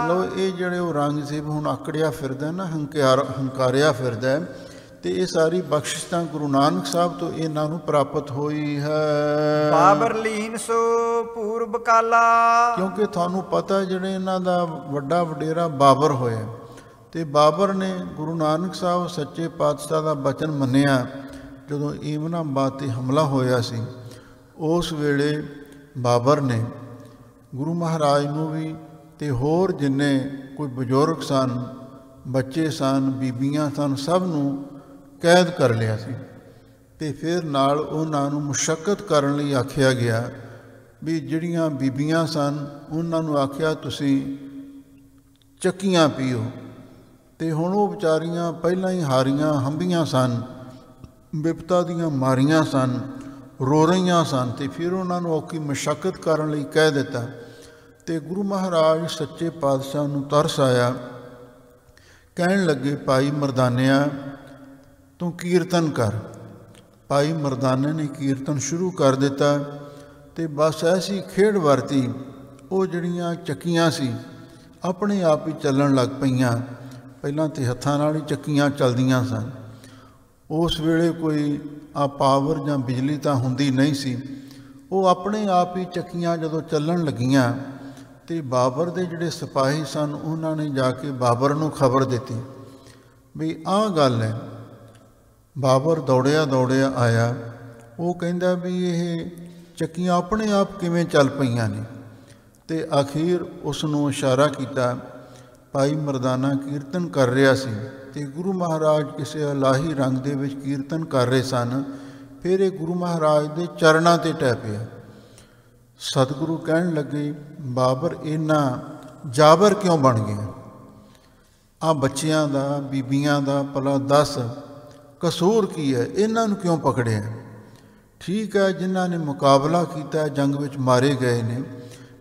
S1: ਲਓ ਇਹ ਜਿਹੜੇ ਔਰੰਗਜ਼ੇਬ ਹੁਣ ਆਕੜਿਆ ਫਿਰਦਾ ਨਾ, ਹੰਕਾਰਿਆ ਫਿਰਦਾ, ਤੇ ਇਹ ਸਾਰੀ ਬਖਸ਼ਿਸ਼ ਤਾਂ ਗੁਰੂ ਨਾਨਕ ਸਾਹਿਬ ਤੋਂ ਇਹਨਾਂ ਨੂੰ ਪ੍ਰਾਪਤ ਹੋਈ ਹੈ।
S2: ਬਾਬਰ ਲੀਨ ਸੋ ਪੂਰਬ ਕਾਲਾ।
S1: ਕਿਉਂਕਿ ਤੁਹਾਨੂੰ ਪਤਾ ਜਿਹੜੇ ਇਹਨਾਂ ਦਾ ਵੱਡਾ ਵਡੇਰਾ ਬਾਬਰ ਹੋਇਆ, ਤੇ ਬਾਬਰ ਨੇ ਗੁਰੂ ਨਾਨਕ ਸਾਹਿਬ ਸੱਚੇ ਪਾਤਸ਼ਾਹ ਦਾ ਬਚਨ ਮੰਨਿਆ। ਜਦੋਂ ਏਮਨਾਬਾਦ 'ਤੇ ਹਮਲਾ ਹੋਇਆ ਸੀ, ਉਸ ਵੇਲੇ ਬਾਬਰ ਨੇ ਗੁਰੂ ਮਹਾਰਾਜ ਨੂੰ ਵੀ ਤੇ ਹੋਰ ਜਿੰਨੇ ਕੋਈ ਬਜ਼ੁਰਗ ਸਨ, ਬੱਚੇ ਸਨ, ਬੀਬੀਆਂ ਸਨ, ਸਭ ਨੂੰ ਕੈਦ ਕਰ ਲਿਆ ਸੀ। ਤੇ ਫਿਰ ਨਾਲ ਉਹਨਾਂ ਨੂੰ ਮੁਸ਼ੱਕਤ ਕਰਨ ਲਈ ਆਖਿਆ ਗਿਆ ਵੀ ਜਿਹੜੀਆਂ ਬੀਬੀਆਂ ਸਨ ਉਹਨਾਂ ਨੂੰ ਆਖਿਆ ਤੁਸੀਂ ਚੱਕੀਆਂ ਪੀਓ। ਤੇ ਹੁਣ ਉਹ ਵਿਚਾਰੀਆਂ ਪਹਿਲਾਂ ਹੀ ਹਾਰੀਆਂ ਹੰਬੀਆਂ ਸਨ, ਬਿਪਤਾ ਦੀਆਂ ਮਾਰੀਆਂ ਸਨ, ਰੋ ਰਹੀਆਂ ਸਨ। ਤੇ ਫਿਰ ਉਹਨਾਂ ਨੂੰ ਔਖੀ ਮੁਸ਼ੱਕਤ ਕਰਨ ਲਈ ਕਹਿ ਦਿੱਤਾ। ਤੇ ਗੁਰੂ ਮਹਾਰਾਜ ਸੱਚੇ ਪਾਤਸ਼ਾਹ ਨੂੰ ਤਰਸ ਆਇਆ, ਕਹਿਣ ਲੱਗੇ ਭਾਈ ਮਰਦਾਨਿਆ ਤੂੰ ਕੀਰਤਨ ਕਰ। ਭਾਈ ਮਰਦਾਨੇ ਨੇ ਕੀਰਤਨ ਸ਼ੁਰੂ ਕਰ ਦਿੱਤਾ। ਤੇ ਬਸ ਐਸੀ ਖੇਡ ਵਰਤੀ, ਉਹ ਜਿਹੜੀਆਂ ਚੱਕੀਆਂ ਸੀ ਆਪਣੇ ਆਪ ਹੀ ਚੱਲਣ ਲੱਗ ਪਈਆਂ। ਪਹਿਲਾਂ ਤਾਂ ਹੱਥਾਂ ਨਾਲ ਹੀ ਚੱਕੀਆਂ ਚੱਲਦੀਆਂ ਸਨ। ਉਸ ਵੇਲੇ ਕੋਈ ਪਾਵਰ ਜਾਂ ਬਿਜਲੀ ਤਾਂ ਹੁੰਦੀ ਨਹੀਂ ਸੀ। ਉਹ ਆਪਣੇ ਆਪ ਹੀ ਚੱਕੀਆਂ ਜਦੋਂ ਚੱਲਣ ਲੱਗੀਆਂ, ਤੇ ਬਾਬਰ ਦੇ ਜਿਹੜੇ ਸਿਪਾਹੀ ਸਨ ਉਹਨਾਂ ਨੇ ਜਾ ਕੇ ਬਾਬਰ ਨੂੰ ਖਬਰ ਦਿੱਤੀ ਵੀ ਆਹ ਗੱਲ ਹੈ। ਬਾਬਰ ਦੌੜਿਆ ਆਇਆ। ਉਹ ਕਹਿੰਦਾ ਵੀ ਇਹ ਚੱਕੀਆਂ ਆਪਣੇ ਆਪ ਕਿਵੇਂ ਚੱਲ ਪਈਆਂ ਨੇ। ਤੇ ਅਖੀਰ ਉਸ ਨੂੰ ਇਸ਼ਾਰਾ ਕੀਤਾ। ਭਾਈ ਮਰਦਾਨਾ ਕੀਰਤਨ ਕਰ ਰਿਹਾ ਸੀ, ਤੇ ਗੁਰੂ ਮਹਾਰਾਜ ਕਿਸੇ ਇਲਾਹੀ ਰੰਗ ਦੇ ਵਿੱਚ ਕੀਰਤਨ ਕਰ ਰਹੇ ਸਨ। ਫਿਰ ਇਹ ਗੁਰੂ ਮਹਾਰਾਜ ਦੇ ਚਰਨਾਂ 'ਤੇ ਟਹਿ ਪਿਆ। ਸਤਿਗੁਰੂ ਕਹਿਣ ਲੱਗੇ ਬਾਬਰ ਇੰਨਾ ਜਾਬਰ ਕਿਉਂ ਬਣ ਗਿਆ? ਆਹ ਬੱਚਿਆਂ ਦਾ, ਬੀਬੀਆਂ ਦਾ ਭਲਾ ਦੱਸ ਕਸੂਰ ਕੀ ਹੈ? ਇਹਨਾਂ ਨੂੰ ਕਿਉਂ ਪਕੜਿਆ? ਠੀਕ ਹੈ ਜਿਨ੍ਹਾਂ ਨੇ ਮੁਕਾਬਲਾ ਕੀਤਾ, ਜੰਗ ਵਿੱਚ ਮਾਰੇ ਗਏ ਨੇ,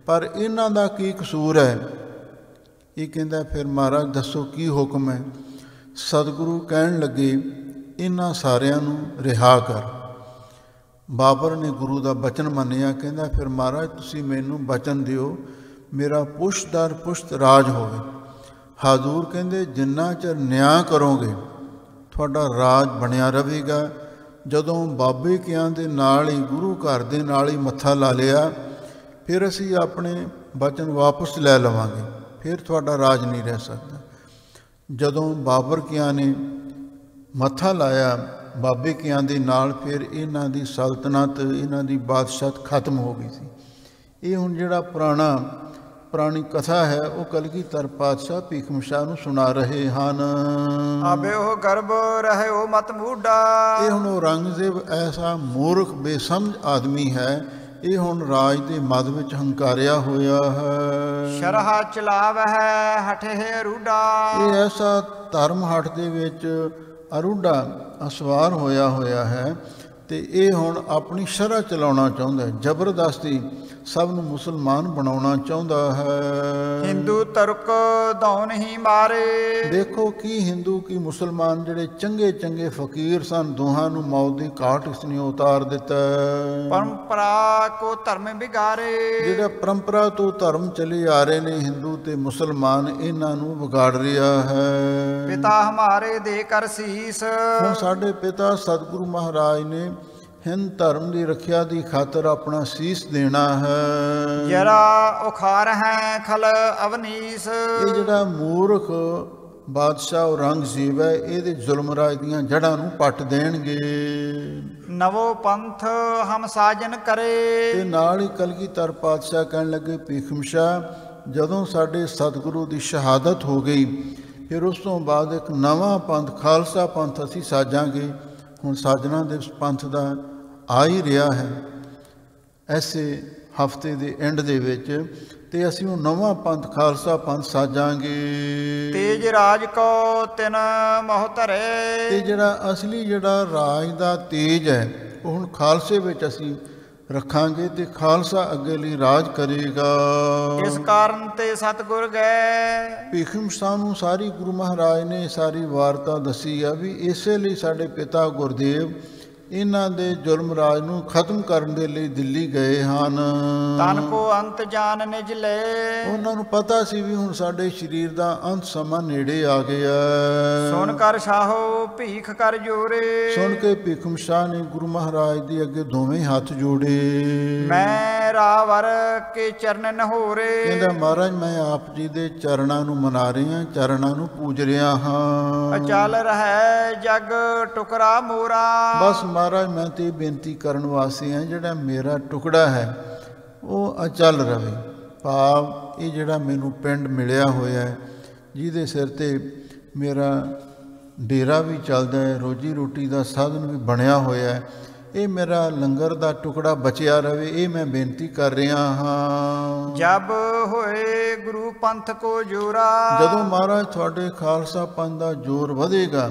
S1: ਪਰ ਇਹਨਾਂ ਦਾ ਕੀ ਕਸੂਰ ਹੈ? ਇਹ ਕਹਿੰਦਾ ਫਿਰ ਮਹਾਰਾਜ ਦੱਸੋ ਕੀ ਹੁਕਮ ਹੈ? ਸਤਿਗੁਰੂ ਕਹਿਣ ਲੱਗੇ ਇਹਨਾਂ ਸਾਰਿਆਂ ਨੂੰ ਰਿਹਾ ਕਰ। ਬਾਬਰ ਨੇ ਗੁਰੂ ਦਾ ਬਚਨ ਮੰਨਿਆ। ਕਹਿੰਦਾ ਫਿਰ ਮਹਾਰਾਜ ਤੁਸੀਂ ਮੈਨੂੰ ਬਚਨ ਦਿਓ ਮੇਰਾ ਪੁਸ਼ਤ ਦਰ ਪੁਸ਼ਤ ਰਾਜ ਹੋਵੇ। ਹਾਜ਼ੂਰ ਕਹਿੰਦੇ ਜਿੰਨਾ ਚਿਰ ਨਿਆਂ ਕਰੋਗੇ ਤੁਹਾਡਾ ਰਾਜ ਬਣਿਆ ਰਹੇਗਾ। ਜਦੋਂ ਬਾਬੇ ਕਿਆਂ ਦੇ ਨਾਲ ਹੀ, ਗੁਰੂ ਘਰ ਦੇ ਨਾਲ ਹੀ ਮੱਥਾ ਲਾ ਲਿਆ, ਫਿਰ ਅਸੀਂ ਆਪਣੇ ਬਚਨ ਵਾਪਸ ਲੈ ਲਵਾਂਗੇ, ਫਿਰ ਤੁਹਾਡਾ ਰਾਜ ਨਹੀਂ ਰਹਿ ਸਕਦਾ। ਜਦੋਂ ਬਾਬਰ ਕਿਆਂ ਨੇ ਮੱਥਾ ਲਾਇਆ ਬਾਬੇ ਕਿਆਂ ਦੇ ਨਾਲ, ਫਿਰ ਇਹਨਾਂ ਦੀ ਸਲਤਨਤ, ਇਹਨਾਂ ਦੀ ਬਾਦਸ਼ਾਹਤ ਖਤਮ ਹੋ ਗਈ ਸੀ। ਇਹ ਹੁਣ ਜਿਹੜਾ ਪੁਰਾਣੀ ਕਥਾ ਹੈ ਉਹ ਕਲਗੀਧਰ ਪਾਤਸ਼ਾਹ ਭੀਖਮ ਸ਼ਾਹ ਨੂੰ ਸੁਣਾ ਰਹੇ ਹਨ।
S2: ਆਬੇ ਉਹ ਗਰਭ ਰਹੇ ਉਹ ਮਤ ਮੂਢਾ।
S1: ਇਹ ਹੁਣ ਔਰੰਗਜ਼ੇਬ ਐਸਾ ਮੂਰਖ ਬੇਸਮਝ ਆਦਮੀ ਹੈ। ਇਹ ਹੁਣ ਰਾਜ ਦੇ ਮਦ ਵਿੱਚ ਹੰਕਾਰਿਆ ਹੋਇਆ ਹੈ।
S2: ਸ਼ਰਹਾ ਚਲਾਵ ਹੈ ਹਠੇ ਅਰੂਡਾ।
S1: ਇਹ ਐਸਾ ਧਰਮ ਹੱਠ ਦੇ ਵਿੱਚ ਅਰੂਡਾ ਅਸਵਾਰ ਹੋਇਆ ਹੈ। ਤੇ ਇਹ ਹੁਣ ਆਪਣੀ ਸ਼ਰ੍ਹਾ ਚਲਾਉਣਾ ਚਾਹੁੰਦਾ ਹੈ, ਜ਼ਬਰਦਸਤੀ ਸਭ ਨੂੰ ਮੁਸਲਮਾਨ ਬਣਾਉਣਾ ਚਾਹੁੰਦਾ ਹੈ।
S2: ਹਿੰਦੂ ਤੁਰਕ ਦੌਨ ਹੀ ਮਾਰੇ।
S1: ਦੇਖੋ ਕੀ ਹਿੰਦੂ ਕੀ ਮੁਸਲਮਾਨ ਜਿਹੜੇ ਚੰਗੇ ਫਕੀਰ ਸਨ, ਦੋਹਾਂ ਨੂੰ ਮੌਤ ਦੀ ਘਾਟ ਇਸ ਨੇ ਉਤਾਰ ਦਿੱਤਾ।
S2: ਪਰੰਪਰਾ ਕੋ ਧਰਮ ਵਿਗਾਰੇ।
S1: ਜਿਹੜਾ ਪਰੰਪਰਾ ਤੋਂ ਧਰਮ ਚਲੇ ਆ ਰਹੇ ਨੇ ਹਿੰਦੂ ਤੇ ਮੁਸਲਮਾਨ, ਇਹਨਾਂ ਨੂੰ ਵਿਗਾੜ ਰਿਹਾ ਹੈ।
S2: ਪਿਤਾ ਹਮਾਰੇ ਦੇ ਕਰ ਸੀਸ।
S1: ਹੁਣ ਸਾਡੇ ਪਿਤਾ ਸਤਿਗੁਰੂ ਮਹਾਰਾਜ ਨੇ ਹਿੰਦ ਧਰਮ ਦੀ ਰੱਖਿਆ ਦੀ ਖਾਤਰ ਆਪਣਾ ਸੀਸ ਦੇਣਾ ਹੈ।
S2: ਜਰਾ ਉਖਾਰ ਹੈ ਖਲ ਅਵਨੀਸ।
S1: ਇਹ ਜਿਹੜਾ ਮੂਰਖ ਬਾਦਸ਼ਾਹ ਔਰੰਗਜ਼ੇਬ ਹੈ, ਇਹਦੇ ਜ਼ੁਲਮ ਰਾਜ ਦੀਆਂ ਜੜ੍ਹਾਂ ਨੂੰ ਪੱਟ ਦੇਣਗੇ।
S2: ਨਵੋ ਪੰਥ ਹਮ ਸਾਜਨ ਕਰੇ।
S1: ਤੇ ਨਾਲ ਹੀ ਕਲਗੀਧਰ ਪਾਤਸ਼ਾਹ ਕਹਿਣ ਲੱਗੇ ਭੀਖਮ ਸ਼ਾਹ ਜਦੋਂ ਸਾਡੇ ਸਤਿਗੁਰੂ ਦੀ ਸ਼ਹਾਦਤ ਹੋ ਗਈ, ਫਿਰ ਉਸ ਤੋਂ ਬਾਅਦ ਇੱਕ ਨਵਾਂ ਪੰਥ ਖਾਲਸਾ ਪੰਥ ਅਸੀਂ ਸਾਜਾਂਗੇ। ਹੁਣ ਸਾਜਣਾ ਦੇ ਪੰਥ ਦਾ ਆ ਹੀ ਰਿਹਾ ਹੈ ਐਸੇ ਹਫਤੇ ਦੇ ਐਂਡ ਦੇ ਵਿੱਚ। ਤੇ ਅਸੀਂ ਉਹ ਨਵਾਂ ਪੰਥ ਖਾਲਸਾ ਪੰਥ ਸਾਜਾਂਗੇ।
S2: ਤੇਜ ਰਾਜ ਕੋ ਤਿਨ ਮੋਹ ਧਰੇ।
S1: ਤੇ ਜਿਹੜਾ ਅਸਲੀ ਜਿਹੜਾ ਰਾਜ ਦਾ ਤੇਜ ਹੈ ਉਹ ਹੁਣ ਖਾਲਸੇ ਵਿੱਚ ਅਸੀਂ ਰੱਖਾਂਗੇ ਤੇ ਖਾਲਸਾ ਅੱਗੇ ਲਈ ਰਾਜ ਕਰੇਗਾ।
S2: ਇਸ ਕਾਰਨ ਤੇ ਸਤਿਗੁਰ ਗਏ।
S1: ਭੀਖਮ ਸਾਨੂੰ ਸਾਰੀ ਗੁਰੂ ਮਹਾਰਾਜ ਨੇ ਸਾਰੀ ਵਾਰਤਾ ਦੱਸੀ ਆ ਵੀ ਇਸੇ ਲਈ ਸਾਡੇ ਪਿਤਾ ਗੁਰਦੇਵ ਇਹਨਾਂ ਦੇ ਜ਼ੁਲਮ ਰਾਜ ਨੂੰ ਖਤਮ ਕਰਨ ਦੇ ਲਈ ਦਿੱਲੀ ਗਏ ਹਨ।
S2: ਤਨ ਕੋ ਅੰਤ ਜਾਨ ਨਿਜ ਲੈ।
S1: ਉਹਨਾਂ ਨੂੰ ਪਤਾ ਸੀ ਵੀ ਹੁਣ ਸਾਡੇ ਸਰੀਰ ਦਾ ਅੰਤ ਸਮਾਂ ਨੇੜੇ ਆ ਗਿਆ।
S2: ਸੁਣ ਕਰ ਸ਼ਾਹੋ ਭੀਖ ਕਰ ਜੋਰੇ।
S1: ਸੁਣ ਕੇ ਭੀਖਮ ਸ਼ਾਹ ਨੇ ਗੁਰੂ ਮਹਾਰਾਜ ਦੇ ਅੱਗੇ ਦੋਵੇਂ ਹੱਥ ਜੋੜੇ।
S2: ਮੈਂ ਰਾਵਰ ਕੇ ਚਰਨ ਨਹੋਰੇ।
S1: ਕਹਿੰਦਾ ਮਹਾਰਾਜ ਮੈਂ ਆਪ ਜੀ ਦੇ ਚਰਨਾਂ ਨੂੰ ਮਨਾ ਰਿਹਾ, ਚਰਨਾਂ ਨੂੰ ਪੂਜ ਰਿਹਾ ਹਾਂ।
S2: ਅਚਲ ਰਹਿ ਜਗ ਟੁਕੜਾ ਮੋਰਾ।
S1: ਬਸ ਮਹਾਰਾਜ ਮੈਂ ਤੇ ਬੇਨਤੀ ਕਰਨ ਵਾਸਤੇ ਹਾਂ ਜਿਹੜਾ ਮੇਰਾ ਟੁਕੜਾ ਹੈ ਉਹ ਅਚਲ ਰਵੇ। ਭਾਵ ਇਹ ਜਿਹੜਾ ਮੈਨੂੰ ਪਿੰਡ ਮਿਲਿਆ ਹੋਇਆ ਹੈ ਜਿਹਦੇ ਸਿਰ 'ਤੇ ਮੇਰਾ ਡੇਰਾ ਵੀ ਚੱਲਦਾ ਹੈ, ਰੋਜੀ ਰੋਟੀ ਦਾ ਸਾਧਨ ਵੀ ਬਣਿਆ ਹੋਇਆ ਹੈ, ਇਹ ਮੇਰਾ ਲੰਗਰ ਦਾ ਟੁਕੜਾ ਬਚਿਆ ਰਵੇ, ਇਹ ਮੈਂ ਬੇਨਤੀ ਕਰ ਰਿਹਾ ਹਾਂ।
S2: ਜਬ ਹੋਏ ਗੁਰੂ ਪੰਥ ਕੋ ਜੋਰਾ। ਜਦੋਂ
S1: ਮਹਾਰਾਜ ਤੁਹਾਡੇ ਖਾਲਸਾ ਪੰਥ ਦਾ ਜ਼ੋਰ ਵਧੇਗਾ,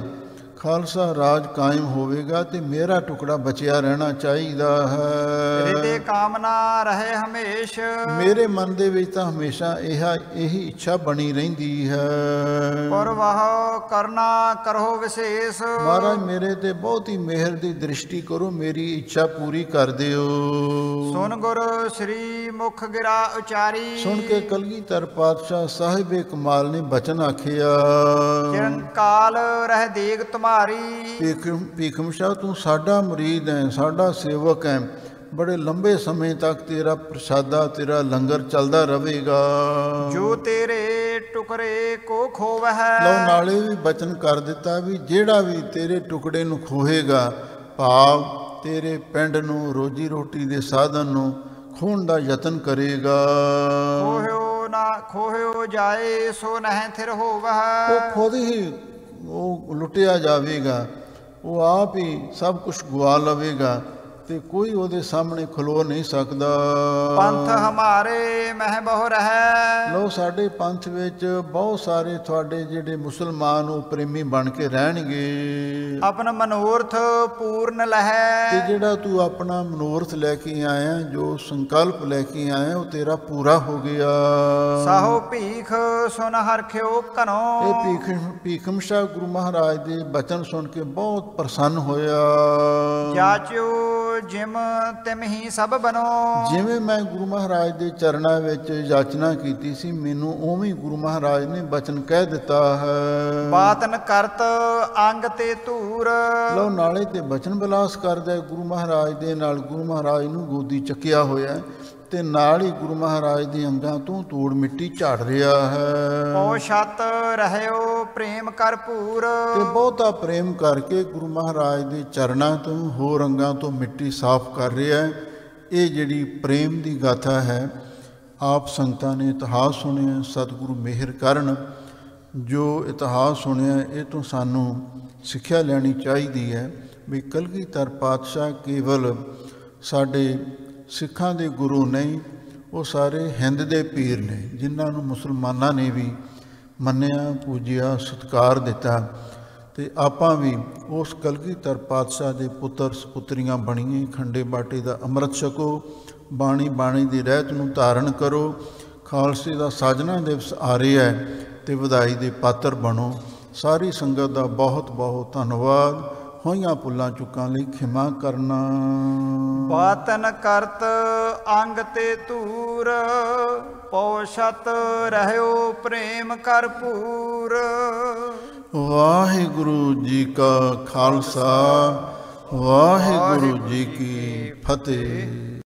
S1: ਖਾਲਸਾ ਰਾਜ ਕਾਇਮ ਹੋਵੇਗਾ ਤੇ ਮੇਰਾ ਟੁਕੜਾ ਬਚਿਆ ਰਹਿਣਾ ਚਾਹੀਦਾ ਹੈ।
S2: ਹਿਰਦੇ ਕਾਮਨਾ ਰਹੇ ਹਮੇਸ਼। ਮੇਰੇ
S1: ਮਨ ਦੇ ਵਿੱਚ ਤਾਂ ਹਮੇਸ਼ਾ ਇਹੀ ਇੱਛਾ ਬਣੀ ਰਹਿੰਦੀ ਹੈ।
S2: ਪਰਵਾਹ ਕਰਨਾ ਕਰੋ ਵਿਸ਼ੇਸ਼।
S1: ਮਹਾਰਾਜ ਮੇਰੇ ਤੇ ਬਹੁਤ ਹੀ ਮਿਹਰ ਦੀ ਦ੍ਰਿਸ਼ਟੀ ਕਰੋ, ਮੇਰੀ ਇੱਛਾ ਪੂਰੀ ਕਰ ਦਿਓ।
S2: ਸੁਣ ਗੁਰ ਸ੍ਰੀ ਮੁਖ ਗਿਰਾ ਉਚਾਰੀ।
S1: ਸੁਣ ਕੇ ਕਲਗੀਧਰ ਪਾਤਸ਼ਾਹ ਸਾਹਿਬੇ ਕਮਾਲ ਨੇ ਬਚਨ ਆਖਿਆ।
S2: ਚਿਰੰਕਾਲ ਰਹਿ ਦੇਗ ਤੁਮਾਰੀ।
S1: ਭੀਖਮ ਸ਼ਾਹ ਤੂੰ ਸਾਡਾ ਮੁਰੀਦ ਹੈ, ਸਾਡਾ ਸੇਵਕ ਹੈ, ਬੜੇ ਲੰਬੇ ਸਮੇਂ ਤੱਕ ਤੇਰਾ ਪ੍ਰਸ਼ਾਦਾ ਤੇਰਾ ਲੰਗਰ ਚੱਲਦਾ ਰਹੇਗਾ।
S2: ਜੋ ਤੇਰੇ ਟੁਕੜੇ ਕੋ ਖੋਵਹਿ।
S1: ਲਓ ਨਾਲੇ ਵੀ ਬਚਨ ਕਰ ਦਿੱਤਾ ਵੀ ਜਿਹੜਾ ਵੀ ਤੇਰੇ ਟੁਕੜੇ ਨੂੰ ਖੋਹੇਗਾ, ਭਾਵ ਤੇਰੇ ਪਿੰਡ ਨੂੰ ਰੋਜੀ ਰੋਟੀ ਦੇ ਸਾਧਨ ਨੂੰ ਖੋਹਣ ਦਾ ਯਤਨ ਕਰੇਗਾ।
S2: ਖੋਹਿਓ ਜਾਏ ਸੋ ਨਹਿ ਥਿਰ ਹੋਵਹਿ।
S1: ਉਹ ਖੁਦ ਹੀ ਉਹ ਲੁੱਟਿਆ ਜਾਵੇਗਾ, ਉਹ ਆਪ ਹੀ ਸਭ ਕੁਛ ਗਵਾ ਲਵੇਗਾ ਤੇ ਕੋਈ ਉਹਦੇ ਸਾਹਮਣੇ ਖਲੋ ਨਹੀਂ ਸਕਦਾ।
S2: ਪੰਥ ਹਮਾਰੇ ਮਹਿ ਬਹੁ ਰਹਿ।
S1: ਲੋ ਸਾਡੇ ਪੰਥ ਵਿੱਚ ਬਹੁਤ ਸਾਰੇ ਤੁਹਾਡੇ ਜਿਹੜੇ ਮੁਸਲਮਾਨ ਉਹ ਪ੍ਰੇਮੀ ਬਣ ਕੇ ਰਹਿਣਗੇ।
S2: ਆਪਣਾ ਮਨੋਰਥ ਪੂਰਨ ਲਹੈ।
S1: ਤੇ ਜਿਹੜਾ ਤੂੰ ਆਪਣਾ ਮਨੋਰਥ ਲੈ ਕੇ ਆਇਆ, ਜੋ ਸੰਕਲਪ ਲੈ ਕੇ ਆਇਆ, ਉਹ ਤੇਰਾ ਪੂਰਾ ਹੋ ਗਿਆ।
S2: ਸਾਹੋ ਭੀਖ ਸੁਨ ਹਰਖਿਓ ਕਨੋ।
S1: ਇਹ ਭੀਖਮ ਸ਼ਾਹ ਗੁਰੂ ਮਹਾਰਾਜ ਦੇ ਬਚਨ ਸੁਣ ਕੇ ਬਹੁਤ ਪ੍ਰਸੰਨ ਹੋਇਆ।
S2: ਜਾਚਿਓ ਜਿਮ ਤਿਮ ਹੀ ਸਭ ਬਨੋ।
S1: ਜਿਵੇਂ ਮੈਂ ਗੁਰੂ ਮਹਾਰਾਜ ਦੇ ਚਰਨਾਂ ਵਿੱਚ ਯਾਚਨਾ ਕੀਤੀ ਸੀ, ਮੈਨੂੰ ਉਵੇਂ ਗੁਰੂ ਮਹਾਰਾਜ ਨੇ ਬਚਨ ਕਹਿ ਦਿੱਤਾ ਹੈ।
S2: ਬਾਤਨ ਕਰਤ ਅੰਗ ਤੇ ਧੂਰ।
S1: ਲਓ ਨਾਲੇ ਤੇ ਬਚਨ ਬਿਲਾਸ ਕਰਦਾ ਗੁਰੂ ਮਹਾਰਾਜ ਦੇ ਨਾਲ, ਗੁਰੂ ਮਹਾਰਾਜ ਨੂੰ ਗੋਦੀ ਚੱਕਿਆ ਹੋਇਆ ਤੇ ਨਾਲ ਹੀ ਗੁਰੂ ਮਹਾਰਾਜ ਦੇ ਅੰਗਾਂ ਤੋਂ ਧੂੜ ਮਿੱਟੀ ਝਾੜ ਰਿਹਾ ਹੈ।
S2: ਪਉ ਛਤ ਰਹਿਓ ਪ੍ਰੇਮ ਕਰ ਭੂਰ।
S1: ਤੇ ਬਹੁਤਾ ਪ੍ਰੇਮ ਕਰਕੇ ਗੁਰੂ ਮਹਾਰਾਜ ਦੇ ਚਰਨਾਂ ਤੋਂ ਹੋਰ ਅੰਗਾਂ ਤੋਂ ਮਿੱਟੀ ਸਾਫ਼ ਕਰ ਰਿਹਾ ਹੈ। ਇਹ ਜਿਹੜੀ ਪ੍ਰੇਮ ਦੀ ਗਾਥਾ ਹੈ, ਆਪ ਸੰਗਤਾਂ ਨੇ ਇਤਿਹਾਸ ਸੁਣਿਆ, ਸਤਿਗੁਰੂ ਮਿਹਰ ਕਰਨ। ਜੋ ਇਤਿਹਾਸ ਸੁਣਿਆ ਇਹ ਤੋਂ ਸਾਨੂੰ ਸਿੱਖਿਆ ਲੈਣੀ ਚਾਹੀਦੀ ਹੈ ਵੀ ਕਲਗੀਧਰ ਪਾਤਸ਼ਾਹ ਕੇਵਲ ਸਾਡੇ ਸਿੱਖਾਂ ਦੇ ਗੁਰੂ ਨਹੀਂ, ਉਹ ਸਾਰੇ ਹਿੰਦ ਦੇ ਪੀਰ ਨੇ, ਜਿਨ੍ਹਾਂ ਨੂੰ ਮੁਸਲਮਾਨਾਂ ਨੇ ਵੀ ਮੰਨਿਆ, ਪੂਜਿਆ, ਸਤਿਕਾਰ ਦਿੱਤਾ। ਤੇ ਆਪਾਂ ਵੀ ਉਸ ਕਲਗੀਧਰ ਪਾਤਸ਼ਾਹ ਦੇ ਪੁੱਤਰ ਸਪੁੱਤਰੀਆਂ ਬਣੀਏ। ਖੰਡੇ ਬਾਟੇ ਦਾ ਅੰਮ੍ਰਿਤ ਛਕੋ, ਬਾਣੀ ਦੀ ਰਹਿਤ ਨੂੰ ਧਾਰਨ ਕਰੋ। ਖਾਲਸੇ ਦਾ ਸਾਜਨਾ ਦਿਵਸ ਆ ਰਿਹਾ ਹੈ ਤੇ ਵਧਾਈ ਦੇ ਪਾਤਰ ਬਣੋ। ਸਾਰੀ ਸੰਗਤ ਦਾ ਬਹੁਤ ਬਹੁਤ ਧੰਨਵਾਦ। ਹੋਈਆਂ ਭੁੱਲਾਂ ਚੁੱਕਾਂ ਲਈ ਖਿਮਾ ਕਰਨਾ।
S2: ਬਾਤਨ ਕਰਤ ਅੰਗ ਤੇ ਧੂਰ। ਪਉ ਛਤ ਰਹਿਓ ਪ੍ਰੇਮ ਕਰ ਭੂਰ।
S1: ਵਾਹਿਗੁਰੂ ਜੀ ਕਾ ਖਾਲਸਾ, ਵਾਹਿਗੁਰੂ ਜੀ ਕੀ ਫਤਿਹ।